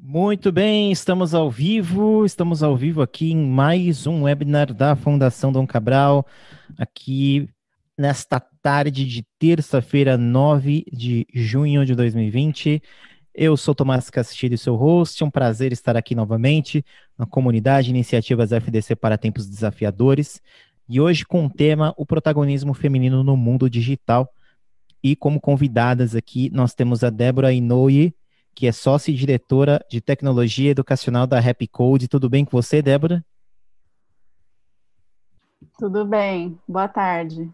Muito bem, estamos ao vivo aqui em mais um webinar da Fundação Dom Cabral, aqui nesta tarde de terça-feira, 9 de junho de 2020. Eu sou Tomás Castilho, seu host, é um prazer estar aqui novamente na comunidade Iniciativas FDC para Tempos Desafiadores, e hoje com o tema o protagonismo feminino no mundo digital. E como convidadas aqui, nós temos a Débora Inouye, que é sócia e diretora de tecnologia educacional da Happy Code. Tudo bem com você, Débora? Tudo bem, boa tarde.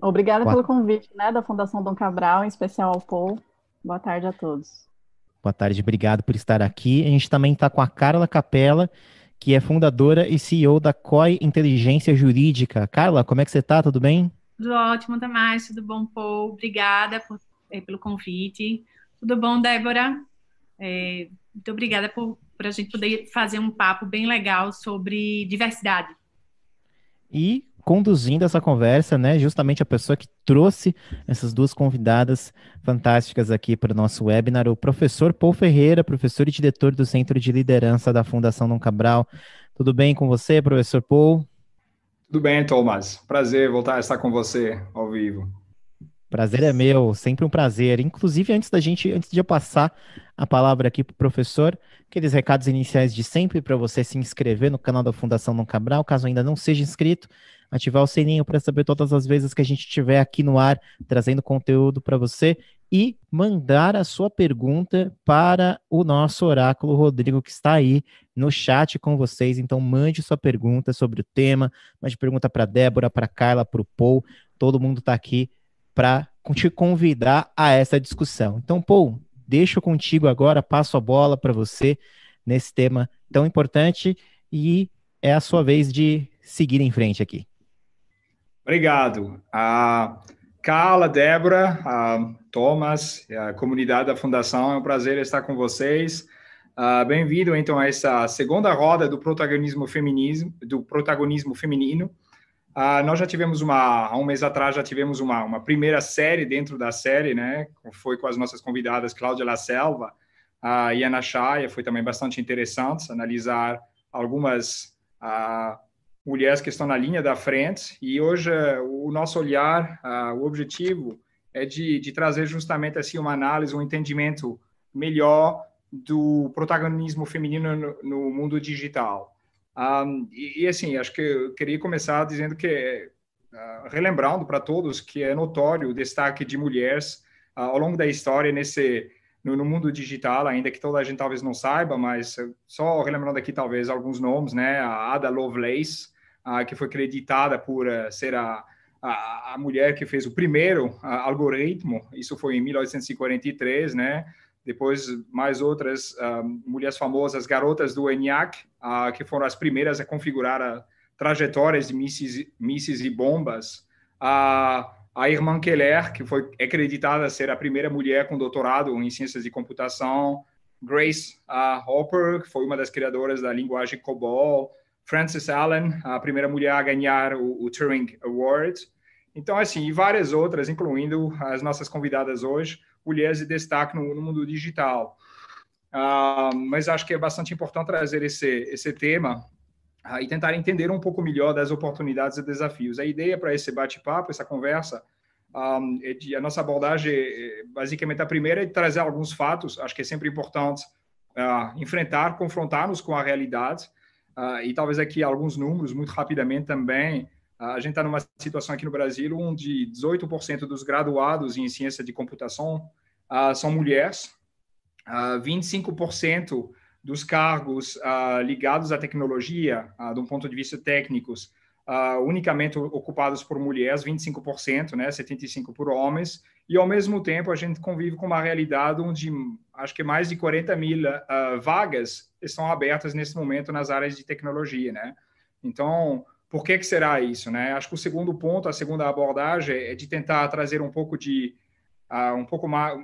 Obrigada Boa, pelo convite, né, da Fundação Dom Cabral, em especial ao Paul. Boa tarde a todos. boa tarde, obrigado por estar aqui. A gente também está com a Carla Capella, que é fundadora e CEO da COI Inteligência Jurídica. Carla, como é que você está? Tudo bem? Tudo ótimo, Tomás, tudo bom, Paul? Obrigada pelo convite. Tudo bom, Débora? Muito obrigada por a gente poder fazer um papo bem legal sobre diversidade. E conduzindo essa conversa, né, justamente a pessoa que trouxe essas duas convidadas fantásticas aqui para o nosso webinar, o professor Paul Ferreira, professor e diretor do Centro de Liderança da Fundação Dom Cabral. Tudo bem com você, professor Paul? Tudo bem, Thomas. Prazer voltar a estar com você ao vivo. Prazer é meu, sempre um prazer. Inclusive, antes de eu passar a palavra aqui para o professor, aqueles recados iniciais de sempre para você se inscrever no canal da Fundação Dom Cabral, caso ainda não seja inscrito, ativar o sininho para saber todas as vezes que a gente estiver aqui no ar trazendo conteúdo para você e mandar a sua pergunta para o nosso oráculo Rodrigo, que está aí no chat com vocês. Então, mande sua pergunta sobre o tema, mande pergunta para a Débora, para a Carla, para o Paul. Todo mundo está aqui para te convidar a essa discussão. Então, Paul, deixo contigo agora, passo a bola para você nesse tema tão importante e é a sua vez de seguir em frente aqui. Obrigado. Carla, Débora, Thomas, a comunidade da Fundação, é um prazer estar com vocês. Bem-vindo, então, a essa segunda roda do protagonismo feminino. Nós já tivemos há um mês atrás, já tivemos uma primeira série dentro da série, né? Foi com as nossas convidadas Cláudia La Selva e Ana Chaia. Foi também bastante interessante analisar algumas mulheres que estão na linha da frente. E hoje o nosso olhar, o objetivo é de trazer justamente assim uma análise, um entendimento melhor do protagonismo feminino no mundo digital. Assim, acho que eu queria começar dizendo que, relembrando para todos que é notório o destaque de mulheres ao longo da história no mundo digital, ainda que toda a gente talvez não saiba, mas só relembrando aqui talvez alguns nomes, né? A Ada Lovelace, que foi creditada por ser a mulher que fez o primeiro algoritmo, isso foi em 1843, né? Depois, mais outras mulheres famosas, garotas do ENIAC, que foram as primeiras a configurar trajetórias de mísseis e bombas. A irmã Keller, que foi acreditada a ser a primeira mulher com doutorado em ciências de computação. Grace Hopper, que foi uma das criadoras da linguagem COBOL. Frances Allen, a primeira mulher a ganhar o Turing Award. Então, assim, e várias outras, incluindo as nossas convidadas hoje, mulheres de destaque no mundo digital. Mas acho que é bastante importante trazer esse tema e tentar entender um pouco melhor das oportunidades e desafios. A ideia para esse bate-papo, essa conversa, a nossa abordagem, basicamente, a primeira é de trazer alguns fatos. Acho que é sempre importante enfrentar, confrontar-nos com a realidade. E talvez aqui alguns números, muito rapidamente também. A gente está numa situação aqui no Brasil onde 18% dos graduados em ciência de computação são mulheres, 25% dos cargos ligados à tecnologia, de um ponto de vista técnicos, unicamente ocupados por mulheres, 25%, né, 75% por homens, e ao mesmo tempo a gente convive com uma realidade onde acho que mais de 40 mil vagas estão abertas nesse momento nas áreas de tecnologia, né? Então, por que será isso, né? Acho que o segundo ponto, a segunda abordagem é de tentar trazer um pouco mais,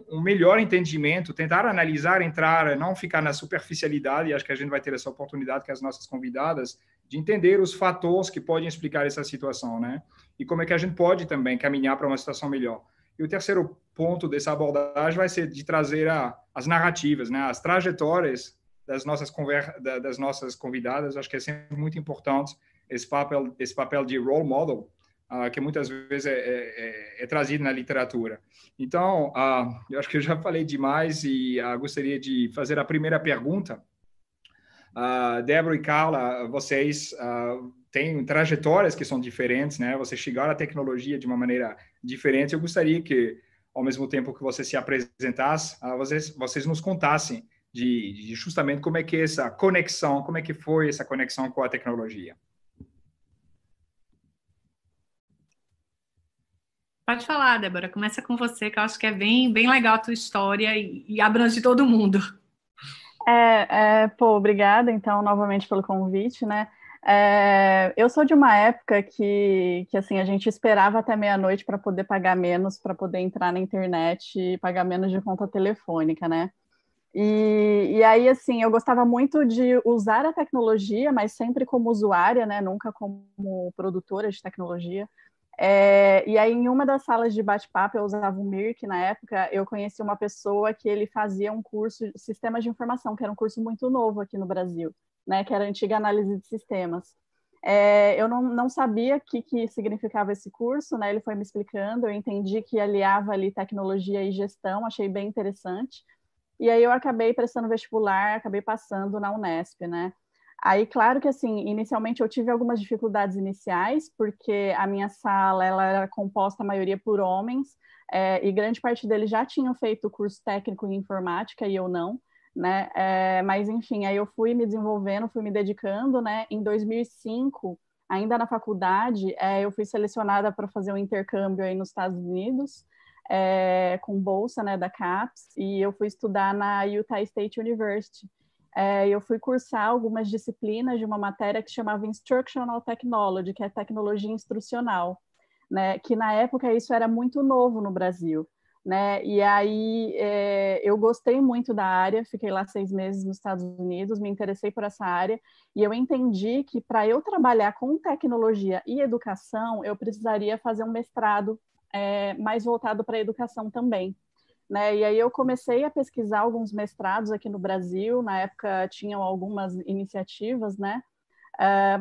um melhor entendimento, tentar analisar, entrar, não ficar na superficialidade, e acho que a gente vai ter essa oportunidade com as nossas convidadas, de entender os fatores que podem explicar essa situação, né? E como é que a gente pode também caminhar para uma situação melhor. E o terceiro ponto dessa abordagem vai ser de trazer a as narrativas, né? As trajetórias das nossas convidadas. Acho que é sempre muito importante esse papel de role model, que muitas vezes é trazido na literatura. Então, eu acho que eu já falei demais e gostaria de fazer a primeira pergunta. Débora e Carla, vocês têm trajetórias que são diferentes, né? Vocês chegaram à tecnologia de uma maneira diferente. Eu gostaria que, ao mesmo tempo que você se apresentasse, vocês nos contassem de justamente como é que essa conexão, como é que foi essa conexão com a tecnologia. Pode falar, Débora. Começa com você, que eu acho que é bem, bem legal a tua história e abrange todo mundo. Obrigada, então, novamente pelo convite, né? Eu sou de uma época que assim, a gente esperava até meia-noite para poder pagar menos, para poder entrar na internet e pagar menos de conta telefônica, né? E aí, assim, eu gostava muito de usar a tecnologia, mas sempre como usuária, né? Nunca como produtora de tecnologia. E aí, em uma das salas de bate-papo, eu usava o Mirk na época, eu conheci uma pessoa que ele fazia um curso de sistemas de informação, que era um curso muito novo aqui no Brasil, né? Que era a antiga análise de sistemas. Eu não sabia o que significava esse curso, né? Ele foi me explicando, eu entendi que aliava ali tecnologia e gestão, achei bem interessante. E aí eu acabei prestando vestibular, acabei passando na Unesp, né? Aí, claro que, assim, inicialmente eu tive algumas dificuldades iniciais, porque a minha sala, ela era composta, a maioria, por homens, e grande parte deles já tinham feito curso técnico em informática, e eu não, né? Mas, enfim, aí eu fui me desenvolvendo, fui me dedicando, né? Em 2005, ainda na faculdade, eu fui selecionada para fazer um intercâmbio aí nos Estados Unidos, com bolsa, né, da CAPES, e eu fui estudar na Utah State University. Eu fui cursar algumas disciplinas de uma matéria que chamava Instructional Technology, que é tecnologia instrucional, né? Que na época isso era muito novo no Brasil, né? E aí eu gostei muito da área, fiquei lá 6 meses nos Estados Unidos, me interessei por essa área, e eu entendi que para eu trabalhar com tecnologia e educação, eu precisaria fazer um mestrado mais voltado para a educação também. Né? E aí eu comecei a pesquisar alguns mestrados aqui no Brasil, na época tinham algumas iniciativas, né?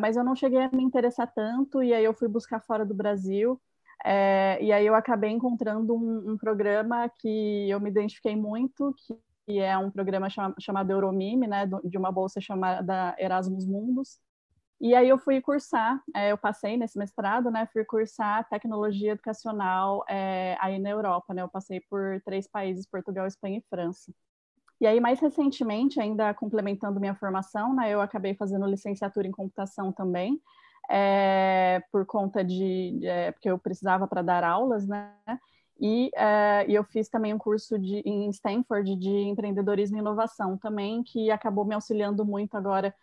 Mas eu não cheguei a me interessar tanto, e aí eu fui buscar fora do Brasil, e aí eu acabei encontrando um programa que eu me identifiquei muito, que é um programa chamado Euromime, né? De uma bolsa chamada Erasmus Mundus. E aí eu fui cursar, eu passei nesse mestrado, né? Fui cursar tecnologia educacional aí na Europa, né? Eu passei por 3 países, Portugal, Espanha e França. E aí, mais recentemente, ainda complementando minha formação, né? Eu acabei fazendo licenciatura em computação também, por conta porque eu precisava para dar aulas, né? E eu fiz também um curso em Stanford de empreendedorismo e inovação também, que acabou me auxiliando muito agora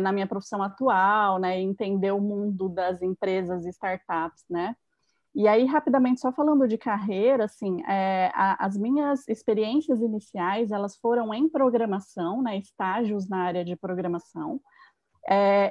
na minha profissão atual, né, entender o mundo das empresas e startups, né? E aí, rapidamente, só falando de carreira, assim, as minhas experiências iniciais, elas foram em programação, né, estágios na área de programação.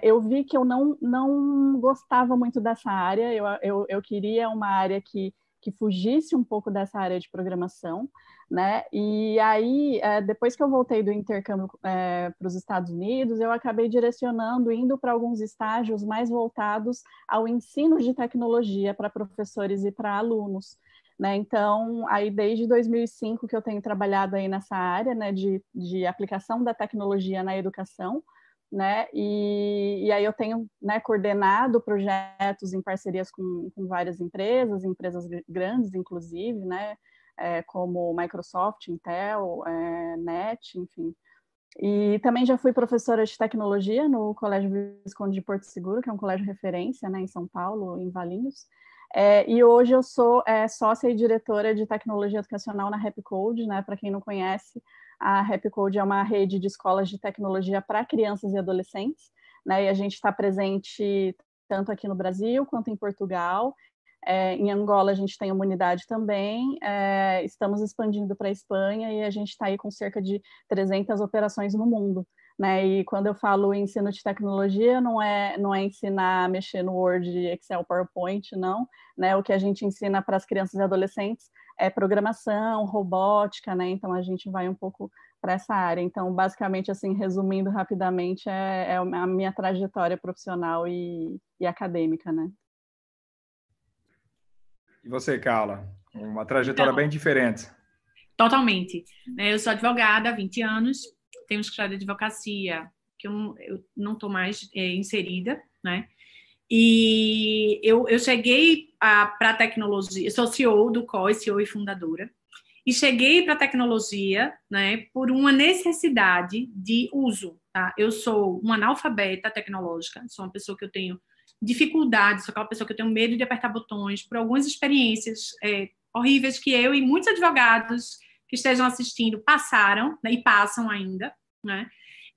Eu vi que eu não gostava muito dessa área, eu queria uma área que fugisse um pouco dessa área de programação, né? E aí, depois que eu voltei do intercâmbio para os Estados Unidos, eu acabei direcionando, indo para alguns estágios mais voltados ao ensino de tecnologia para professores e para alunos, né? Então, aí desde 2005 que eu tenho trabalhado aí nessa área, né, de aplicação da tecnologia na educação, né? E aí eu tenho, né, coordenado projetos em parcerias com várias empresas grandes, inclusive, né? Como Microsoft, Intel, NET, enfim. E também já fui professora de tecnologia no Colégio Visconde de Porto Seguro, que é um colégio referência, né, em São Paulo, em Valinhos. E hoje eu sou sócia e diretora de tecnologia educacional na Rapcode, né? Para quem não conhece, a Rapcode é uma rede de escolas de tecnologia para crianças e adolescentes, né? E a gente está presente tanto aqui no Brasil quanto em Portugal. Em Angola a gente tem uma unidade também, estamos expandindo para a Espanha e a gente está aí com cerca de 300 operações no mundo. Né? E quando eu falo ensino de tecnologia, não é ensinar a mexer no Word, Excel, PowerPoint, não. Né? O que a gente ensina para as crianças e adolescentes programação, robótica, né? Então a gente vai um pouco para essa área. Então, basicamente, assim, resumindo rapidamente, é a minha trajetória profissional e acadêmica, né? E você, Carla? Uma trajetória bem diferente. Totalmente. Eu sou advogada há 20 anos, tenho um escritório de advocacia que eu não estou mais inserida, né? E eu cheguei para a tecnologia, eu sou CEO do COI, CEO e fundadora, e cheguei para a tecnologia, né, por uma necessidade de uso, tá? Eu sou uma analfabeta tecnológica, sou uma pessoa que eu tenho dificuldade, sou aquela pessoa que eu tenho medo de apertar botões por algumas experiências horríveis que eu e muitos advogados que estejam assistindo passaram, né, e passam ainda, né?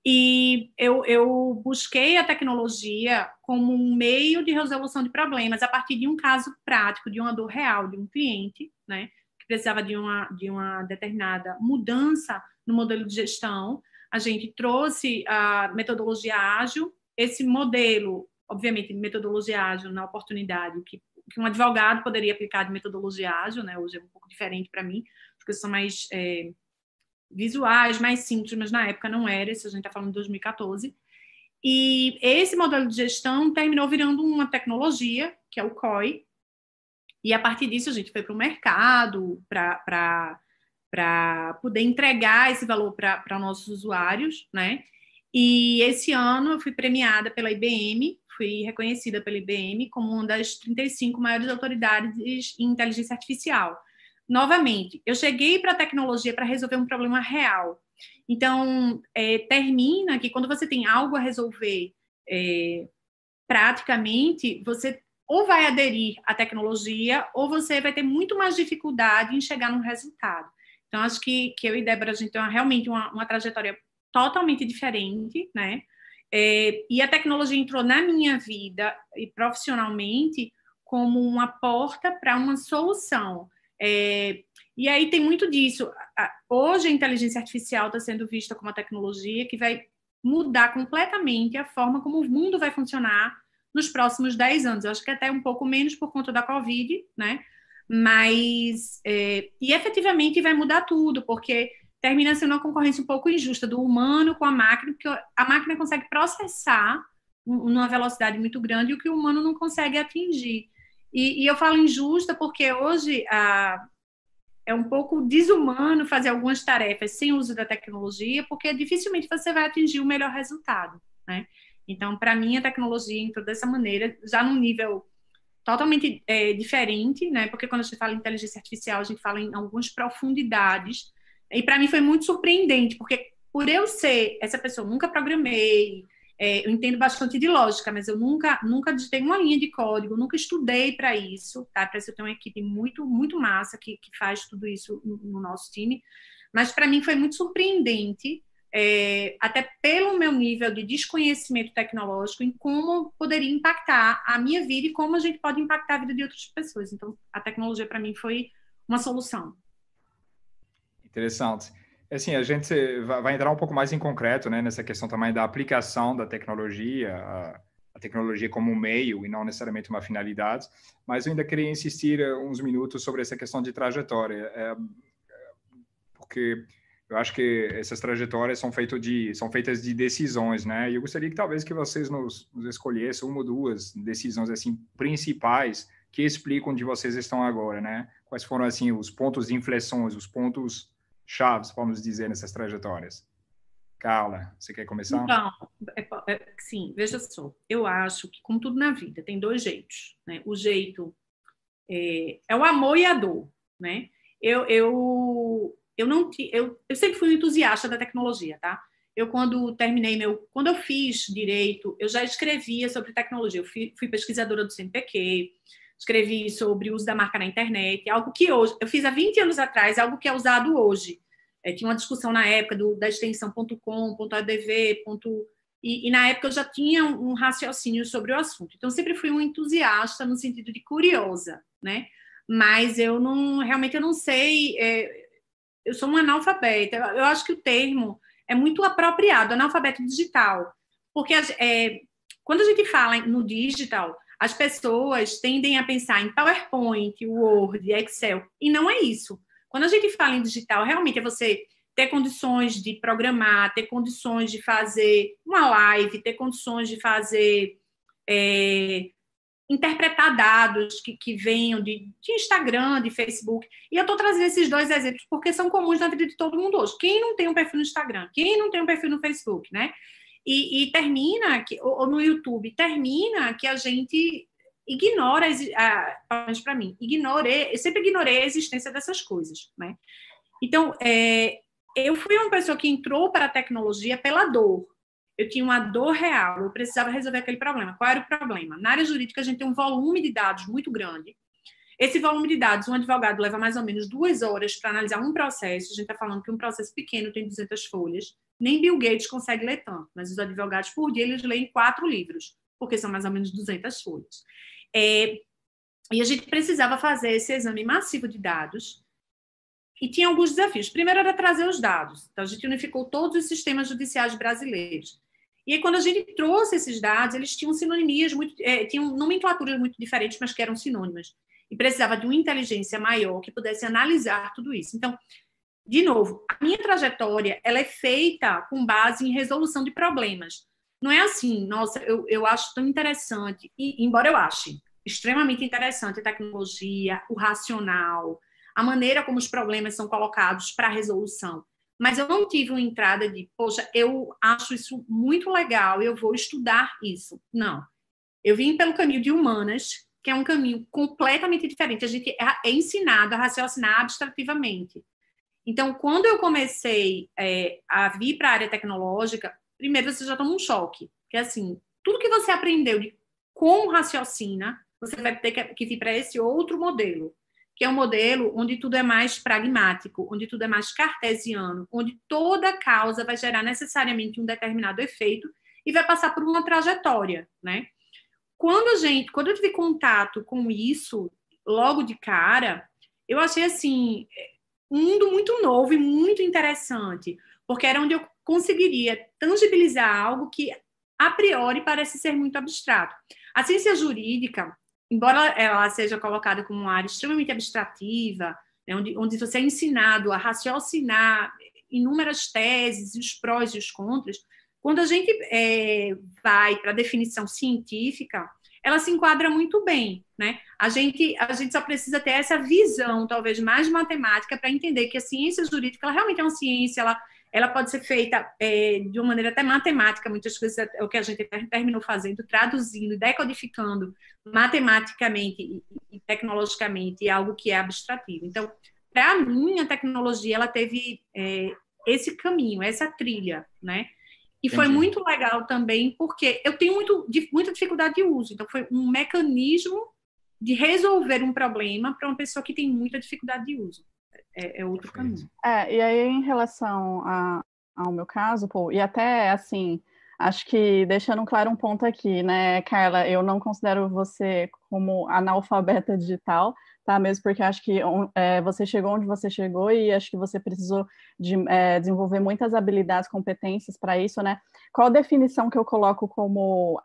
E eu busquei a tecnologia como um meio de resolução de problemas a partir de um caso prático, de uma dor real de um cliente, né, que precisava de uma determinada mudança no modelo de gestão. A gente trouxe a metodologia ágil, esse modelo, obviamente, de metodologia ágil na oportunidade que um advogado poderia aplicar de metodologia ágil, né, hoje é um pouco diferente para mim, porque são mais visuais, mais simples, mas na época não era, isso a gente está falando de 2014. E esse modelo de gestão terminou virando uma tecnologia, que é o COI, e a partir disso a gente foi para o mercado para poder entregar esse valor para nossos usuários, né? E esse ano eu fui premiada pela IBM, fui reconhecida pela IBM como uma das 35 maiores autoridades em inteligência artificial. Novamente, eu cheguei para a tecnologia para resolver um problema real. Então, termina que quando você tem algo a resolver praticamente, você ou vai aderir à tecnologia ou você vai ter muito mais dificuldade em chegar no resultado. Então, acho que eu e Débora, a gente tem realmente uma trajetória totalmente diferente, né? E a tecnologia entrou na minha vida e profissionalmente como uma porta para uma solução. E aí tem muito disso. Hoje a inteligência artificial está sendo vista como uma tecnologia que vai mudar completamente a forma como o mundo vai funcionar nos próximos 10 anos. Eu acho que até um pouco menos por conta da Covid, né? Mas, e efetivamente vai mudar tudo, porque termina sendo uma concorrência um pouco injusta do humano com a máquina, porque a máquina consegue processar numa velocidade muito grande o que o humano não consegue atingir. E eu falo injusta porque hoje é um pouco desumano fazer algumas tarefas sem uso da tecnologia, porque dificilmente você vai atingir o melhor resultado, né? Então, para mim, a tecnologia entrou dessa maneira, já num nível totalmente diferente, né? Porque quando a gente fala em inteligência artificial, a gente fala em algumas profundidades. E para mim foi muito surpreendente, porque por eu ser essa pessoa, nunca programei, eu entendo bastante de lógica, mas eu nunca digitei uma linha de código, nunca estudei para isso, tá? Para isso eu tenho uma equipe muito, muito massa que faz tudo isso no nosso time. Mas para mim foi muito surpreendente, até pelo meu nível de desconhecimento tecnológico, em como poderia impactar a minha vida e como a gente pode impactar a vida de outras pessoas. Então, a tecnologia para mim foi uma solução. Interessante. Assim, a gente vai entrar um pouco mais em concreto, né, nessa questão também da aplicação da tecnologia, a tecnologia como um meio e não necessariamente uma finalidade, mas eu ainda queria insistir uns minutos sobre essa questão de trajetória, porque eu acho que essas trajetórias são feitas de decisões, né, e eu gostaria que talvez que vocês nos escolhessem uma ou duas decisões, assim, principais que explicam onde vocês estão agora, né, quais foram, assim, os pontos de inflexões, os pontos chaves, vamos dizer, nessas trajetórias. Carla, você quer começar? Então, sim, veja só, eu acho que, como tudo na vida, tem dois jeitos, né? O jeito é o amor e a dor, né? Eu sempre fui um entusiasta da tecnologia, tá? Quando eu fiz direito, eu já escrevia sobre tecnologia, eu fui pesquisadora do CNPq, escrevi sobre o uso da marca na internet, algo que hoje, eu fiz há 20 anos atrás, algo que é usado hoje. Tinha uma discussão na época da extensão .com, .adv, e na época eu já tinha um raciocínio sobre o assunto. Então, sempre fui um entusiasta no sentido de curiosa, né? Mas realmente eu não sei, eu sou uma analfabeta. Eu acho que o termo é muito apropriado, analfabeto digital, porque quando a gente fala no digital, As pessoas tendem a pensar em PowerPoint, Word, Excel, e não é isso. Quando a gente fala em digital, realmente é você ter condições de programar, ter condições de fazer uma live, ter condições de fazer, interpretar dados que venham de Instagram, de Facebook. E eu estou trazendo esses 2 exemplos porque são comuns na vida de todo mundo hoje. Quem não tem um perfil no Instagram? Quem não tem um perfil no Facebook, né? E termina, ou no YouTube, termina que a gente ignora, para mim, eu sempre ignorei a existência dessas coisas, né? Então, eu fui uma pessoa que entrou para a tecnologia pela dor. Eu tinha uma dor real, eu precisava resolver aquele problema. Qual era o problema? Na área jurídica, a gente tem um volume de dados muito grande. Esse volume de dados, um advogado leva mais ou menos 2 horas para analisar um processo. A gente está falando que um processo pequeno tem 200 folhas. Nem Bill Gates consegue ler tanto, mas os advogados, por dia, eles leem 4 livros, porque são mais ou menos 200 folhas. E a gente precisava fazer esse exame massivo de dados e tinha alguns desafios. Primeiro era trazer os dados. Então, a gente unificou todos os sistemas judiciais brasileiros. E aí, quando a gente trouxe esses dados, eles tinham sinonimias, tinham nomenclaturas muito diferentes, mas que eram sinônimas. E precisava de uma inteligência maior que pudesse analisar tudo isso. Então, de novo, a minha trajetória ela é feita com base em resolução de problemas. Não é assim, nossa, eu acho tão interessante, e, embora eu ache extremamente interessante a tecnologia, o racional, a maneira como os problemas são colocados para a resolução. Mas eu não tive uma entrada de, poxa, eu acho isso muito legal, eu vou estudar isso. Não. Eu vim pelo caminho de humanas, que é um caminho completamente diferente. A gente é ensinado a raciocinar abstrativamente. Então, quando eu comecei a vir para a área tecnológica, primeiro você já toma um choque. Que é assim, tudo que você aprendeu de como raciocina, você vai ter que vir para esse outro modelo, que é um modelo onde tudo é mais pragmático, onde tudo é mais cartesiano, onde toda causa vai gerar necessariamente um determinado efeito e vai passar por uma trajetória, né? Quando eu tive contato com isso, logo de cara, eu achei, assim, um mundo muito novo e muito interessante, porque era onde eu conseguiria tangibilizar algo que, a priori, parece ser muito abstrato. A ciência jurídica, embora ela seja colocada como uma área extremamente abstrativa, né, onde você é ensinado a raciocinar inúmeras teses, os prós e os contras, quando a gente vai para a definição científica, ela se enquadra muito bem, né? A gente só precisa ter essa visão, talvez mais matemática, para entender que a ciência jurídica ela realmente é uma ciência, ela pode ser feita de uma maneira até matemática, muitas coisas é o que a gente terminou fazendo, traduzindo, decodificando matematicamente e tecnologicamente algo que é abstrativo. Então, para mim, a tecnologia ela teve esse caminho, essa trilha, né? E Entendi. foi muito legal também, porque eu tenho muita dificuldade de uso. Então, foi um mecanismo de resolver um problema para uma pessoa que tem muita dificuldade de uso. É outro caminho. E aí, em relação ao meu caso, Paul, e até, assim, acho que deixando claro um ponto aqui, né, Carla, eu não considero você como analfabeta digital, tá? Mesmo porque acho que você chegou onde você chegou e acho que você precisou de desenvolver muitas habilidades, competências para isso, né? Qual a definição que eu coloco como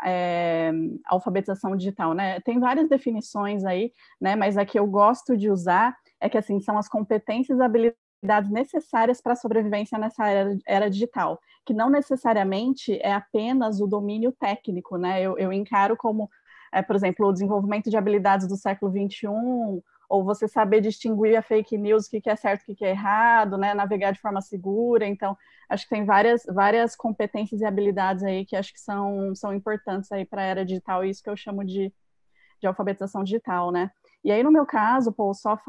alfabetização digital, né? Tem várias definições aí, né? Mas a que eu gosto de usar é que, assim, são as competências e habilidades necessárias para a sobrevivência nessa era digital, que não necessariamente é apenas o domínio técnico, né? Eu encaro como, por exemplo, o desenvolvimento de habilidades do século XXI, ou você saber distinguir a fake news, o que é certo, o que é errado, né? Navegar de forma segura. Então, acho que tem várias competências e habilidades aí que acho que são importantes aí para a era digital, e isso que eu chamo de alfabetização digital, né? E aí, no meu caso, Paul, só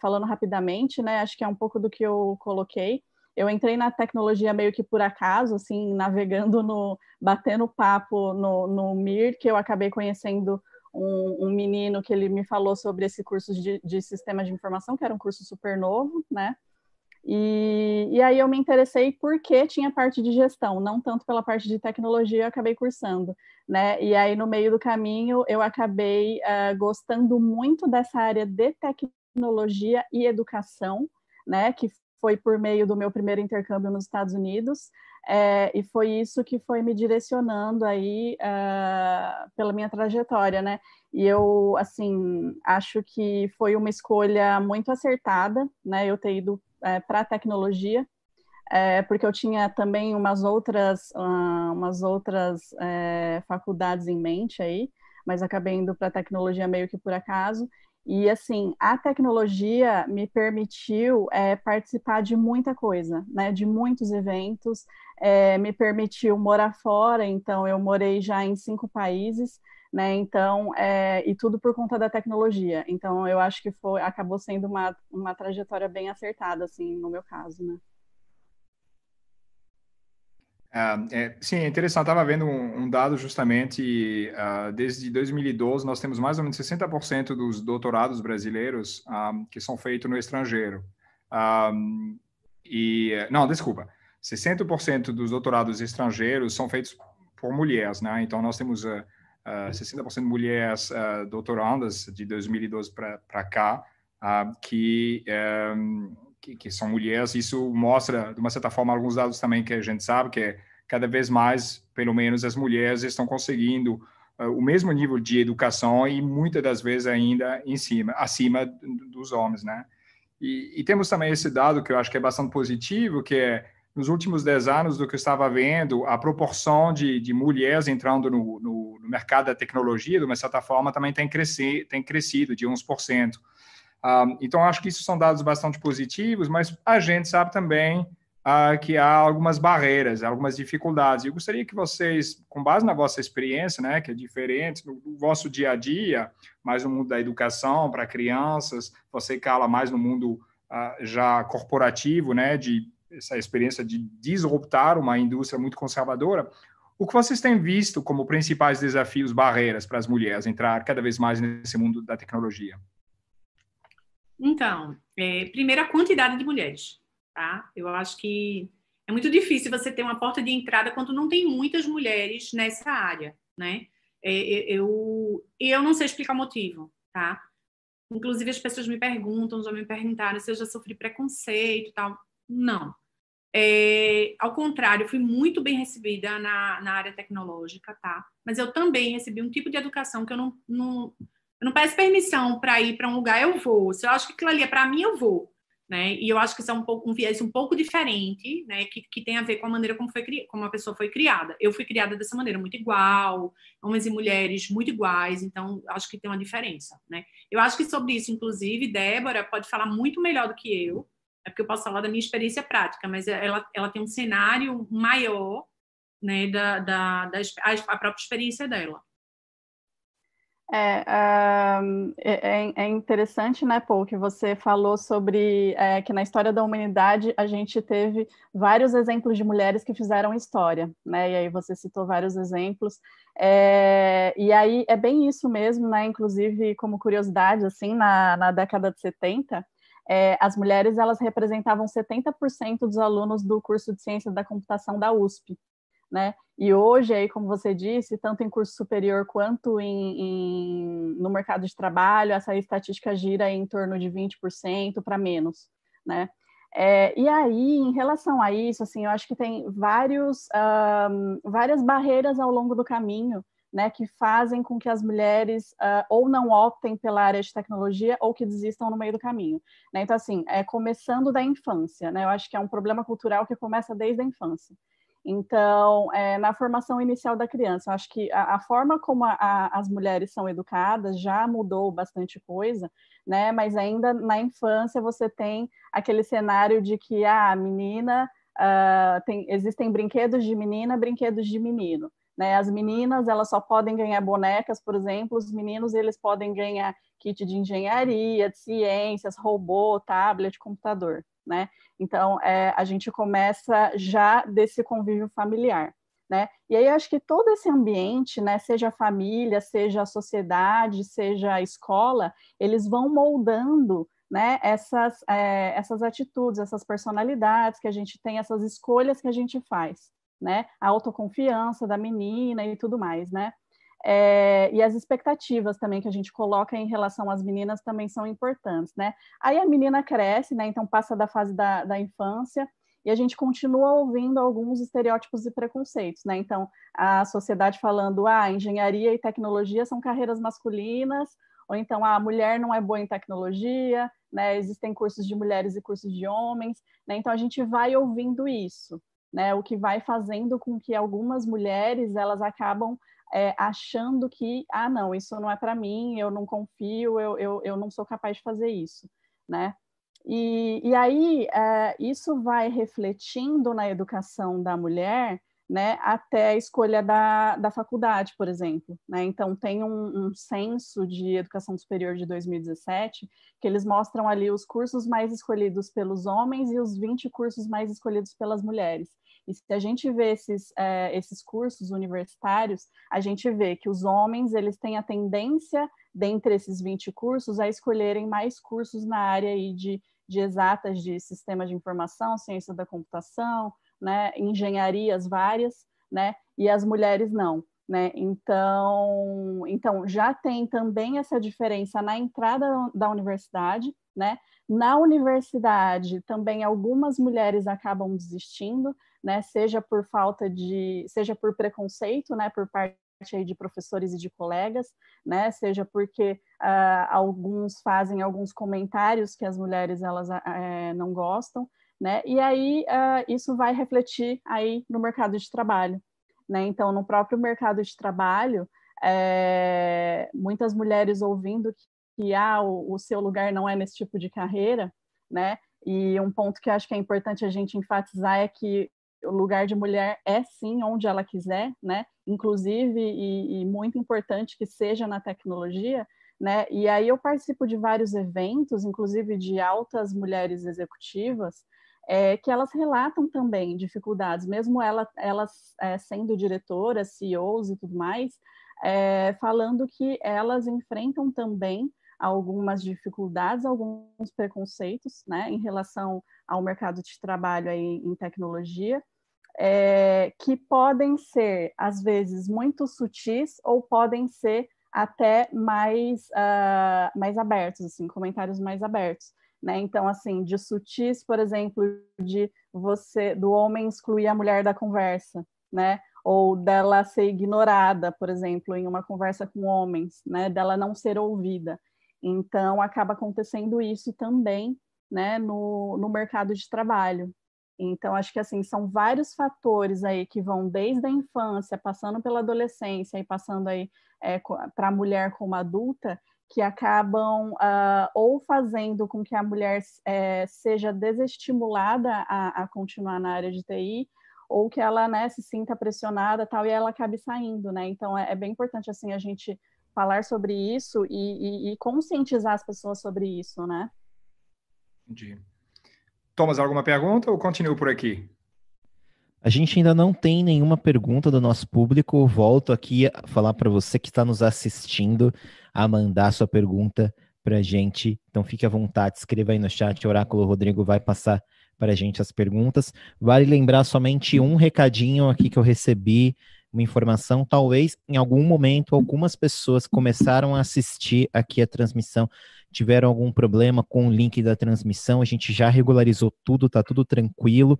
falando rapidamente, né, acho que é um pouco do que eu coloquei. Eu entrei na tecnologia meio que por acaso, assim, navegando batendo papo no Mir, que eu acabei conhecendo um menino que ele me falou sobre esse curso de sistema de informação, que era um curso super novo, né? E aí eu me interessei porque tinha parte de gestão, não tanto pela parte de tecnologia, eu acabei cursando, né? E aí no meio do caminho eu acabei gostando muito dessa área de tecnologia e educação, né? Que foi por meio do meu primeiro intercâmbio nos Estados Unidos, e foi isso que foi me direcionando aí pela minha trajetória, né? E eu, assim, acho que foi uma escolha muito acertada, né? Eu ter ido para a tecnologia, porque eu tinha também umas outras faculdades em mente aí, mas acabei indo para a tecnologia meio que por acaso. E, assim, a tecnologia me permitiu participar de muita coisa, né? De muitos eventos, me permitiu morar fora, então eu morei já em 5 países, né? Então, e tudo por conta da tecnologia. Então, eu acho que acabou sendo uma trajetória bem acertada, assim, no meu caso, né? Sim, é interessante. Estava vendo um dado justamente, desde 2012, nós temos mais ou menos 60% dos doutorados brasileiros que são feitos no estrangeiro. Não, desculpa, 60% dos doutorados estrangeiros são feitos por mulheres, né? Então, nós temos 60% de mulheres doutorandas de 2012 para cá, que são mulheres. Isso mostra, de uma certa forma, alguns dados também que a gente sabe, que é cada vez mais, pelo menos, as mulheres estão conseguindo o mesmo nível de educação e muitas das vezes ainda acima dos homens, né? E temos também esse dado que eu acho que é bastante positivo, que é, nos últimos 10 anos, do que eu estava vendo, a proporção de mulheres entrando no mercado da tecnologia, de uma certa forma, também tem crescido de uns por cento. Então, acho que isso são dados bastante positivos, mas a gente sabe também que há algumas barreiras, algumas dificuldades. Eu gostaria que vocês, com base na vossa experiência, né, que é diferente, no vosso dia a dia, mais no mundo da educação para crianças, você cala mais no mundo já corporativo, né, de essa experiência de disruptar uma indústria muito conservadora, o que vocês têm visto como principais desafios, barreiras para as mulheres entrar cada vez mais nesse mundo da tecnologia? Então, primeiro a quantidade de mulheres, tá? Eu acho que é muito difícil você ter uma porta de entrada quando não tem muitas mulheres nessa área, né? Eu não sei explicar o motivo, tá? Inclusive as pessoas me perguntam, já me perguntaram se eu já sofri preconceito e tal. Não. Ao contrário, eu fui muito bem recebida na área tecnológica, tá? Mas eu também recebi um tipo de educação que eu não peço permissão para ir para um lugar, eu vou. Se eu acho que aquilo ali é para mim, eu vou. Né? E eu acho que isso é um viés um pouco diferente, né? Que tem a ver com a maneira como a pessoa foi criada. Eu fui criada dessa maneira, muito igual, homens e mulheres muito iguais, então acho que tem uma diferença. Né? Eu acho que sobre isso, inclusive, Débora pode falar muito melhor do que eu, porque eu posso falar da minha experiência prática, mas ela tem um cenário maior, né, da própria experiência dela. É interessante, né, Paul, que você falou sobre que na história da humanidade a gente teve vários exemplos de mulheres que fizeram história, né, e aí você citou vários exemplos, e aí é bem isso mesmo, né, inclusive como curiosidade, assim, na década de 70, as mulheres, elas representavam 70% dos alunos do curso de Ciência da Computação da USP, né? E hoje, aí, como você disse, tanto em curso superior quanto no mercado de trabalho, essa estatística gira em torno de 20% para menos, né? E aí, em relação a isso, assim, eu acho que tem várias barreiras ao longo do caminho, né, que fazem com que as mulheres ou não optem pela área de tecnologia ou que desistam no meio do caminho. Né? Então, assim, começando da infância, né? Eu acho que é um problema cultural que começa desde a infância. Então, na formação inicial da criança, eu acho que a forma como as mulheres são educadas já mudou bastante coisa, né? Mas ainda na infância você tem aquele cenário de que a menina existem brinquedos de menina, brinquedos de menino. Né? As meninas, elas só podem ganhar bonecas, por exemplo, os meninos, eles podem ganhar kit de engenharia, de ciências, robô, tablet, computador, né? Então, a gente começa já desse convívio familiar, né? E aí, eu acho que todo esse ambiente, né, seja a família, seja a sociedade, seja a escola, eles vão moldando, né, essas atitudes, essas personalidades que a gente tem, essas escolhas que a gente faz, né? A autoconfiança da menina e tudo mais, né? E as expectativas também que a gente coloca em relação às meninas também são importantes, né? Aí a menina cresce, né? Então passa da fase da infância, e a gente continua ouvindo alguns estereótipos e preconceitos, né? Então, a sociedade falando, engenharia e tecnologia são carreiras masculinas, ou então a mulher não é boa em tecnologia, né? Existem cursos de mulheres e cursos de homens, né? Então, a gente vai ouvindo isso, né? O que vai fazendo com que algumas mulheres, elas acabam achando que, não, isso não é para mim, eu não confio, eu não sou capaz de fazer isso, né? E aí, isso vai refletindo na educação da mulher, né, até a escolha da faculdade, por exemplo, né? Então, tem um censo de educação superior de 2017, que eles mostram ali os cursos mais escolhidos pelos homens e os 20 cursos mais escolhidos pelas mulheres. E se a gente vê esses cursos universitários, a gente vê que os homens, eles têm a tendência, dentre esses 20 cursos, a escolherem mais cursos na área aí de exatas, de sistema de informação, ciência da computação, né, engenharias várias, né, e as mulheres não, né? Então já tem também essa diferença na entrada da universidade, né? Na universidade também algumas mulheres acabam desistindo, né? Seja por preconceito, né? Por parte aí de professores e de colegas, né? Seja porque alguns fazem alguns comentários que as mulheres elas não gostam, né? E aí isso vai refletir aí no mercado de trabalho, né? Então, no próprio mercado de trabalho, muitas mulheres ouvindo que o seu lugar não é nesse tipo de carreira, né? E um ponto que eu acho que é importante a gente enfatizar é que o lugar de mulher é sim onde ela quiser, né? Inclusive, e muito importante que seja na tecnologia, né? E aí eu participo de vários eventos, inclusive de altas mulheres executivas, que elas relatam também dificuldades, mesmo elas sendo diretoras, CEOs e tudo mais, falando que elas enfrentam também algumas dificuldades, alguns preconceitos, né, em relação ao mercado de trabalho aí em tecnologia, que podem ser, às vezes, muito sutis ou podem ser até mais abertos, assim, comentários mais abertos, né? Então, assim, de sutis, por exemplo, do homem excluir a mulher da conversa, né? Ou dela ser ignorada, por exemplo, em uma conversa com homens, né? Dela não ser ouvida. Então, acaba acontecendo isso também, né? No mercado de trabalho. Então, acho que assim, são vários fatores aí que vão desde a infância, passando pela adolescência e passando aí para a mulher como adulta, que acabam ou fazendo com que a mulher seja desestimulada a continuar na área de TI, ou que ela, né, se sinta pressionada tal, e ela acabe saindo, né? Então, é bem importante assim, a gente falar sobre isso e conscientizar as pessoas sobre isso, né? Entendi. Thomas, alguma pergunta ou continuo por aqui? A gente ainda não tem nenhuma pergunta do nosso público. Volto aqui a falar para você que está nos assistindo a mandar sua pergunta para a gente. Então fique à vontade, escreva aí no chat. O Oráculo Rodrigo vai passar para a gente as perguntas. Vale lembrar somente um recadinho aqui que eu recebi, uma informação. Talvez em algum momento algumas pessoas começaram a assistir aqui a transmissão, tiveram algum problema com o link da transmissão. A gente já regularizou tudo, tá tudo tranquilo.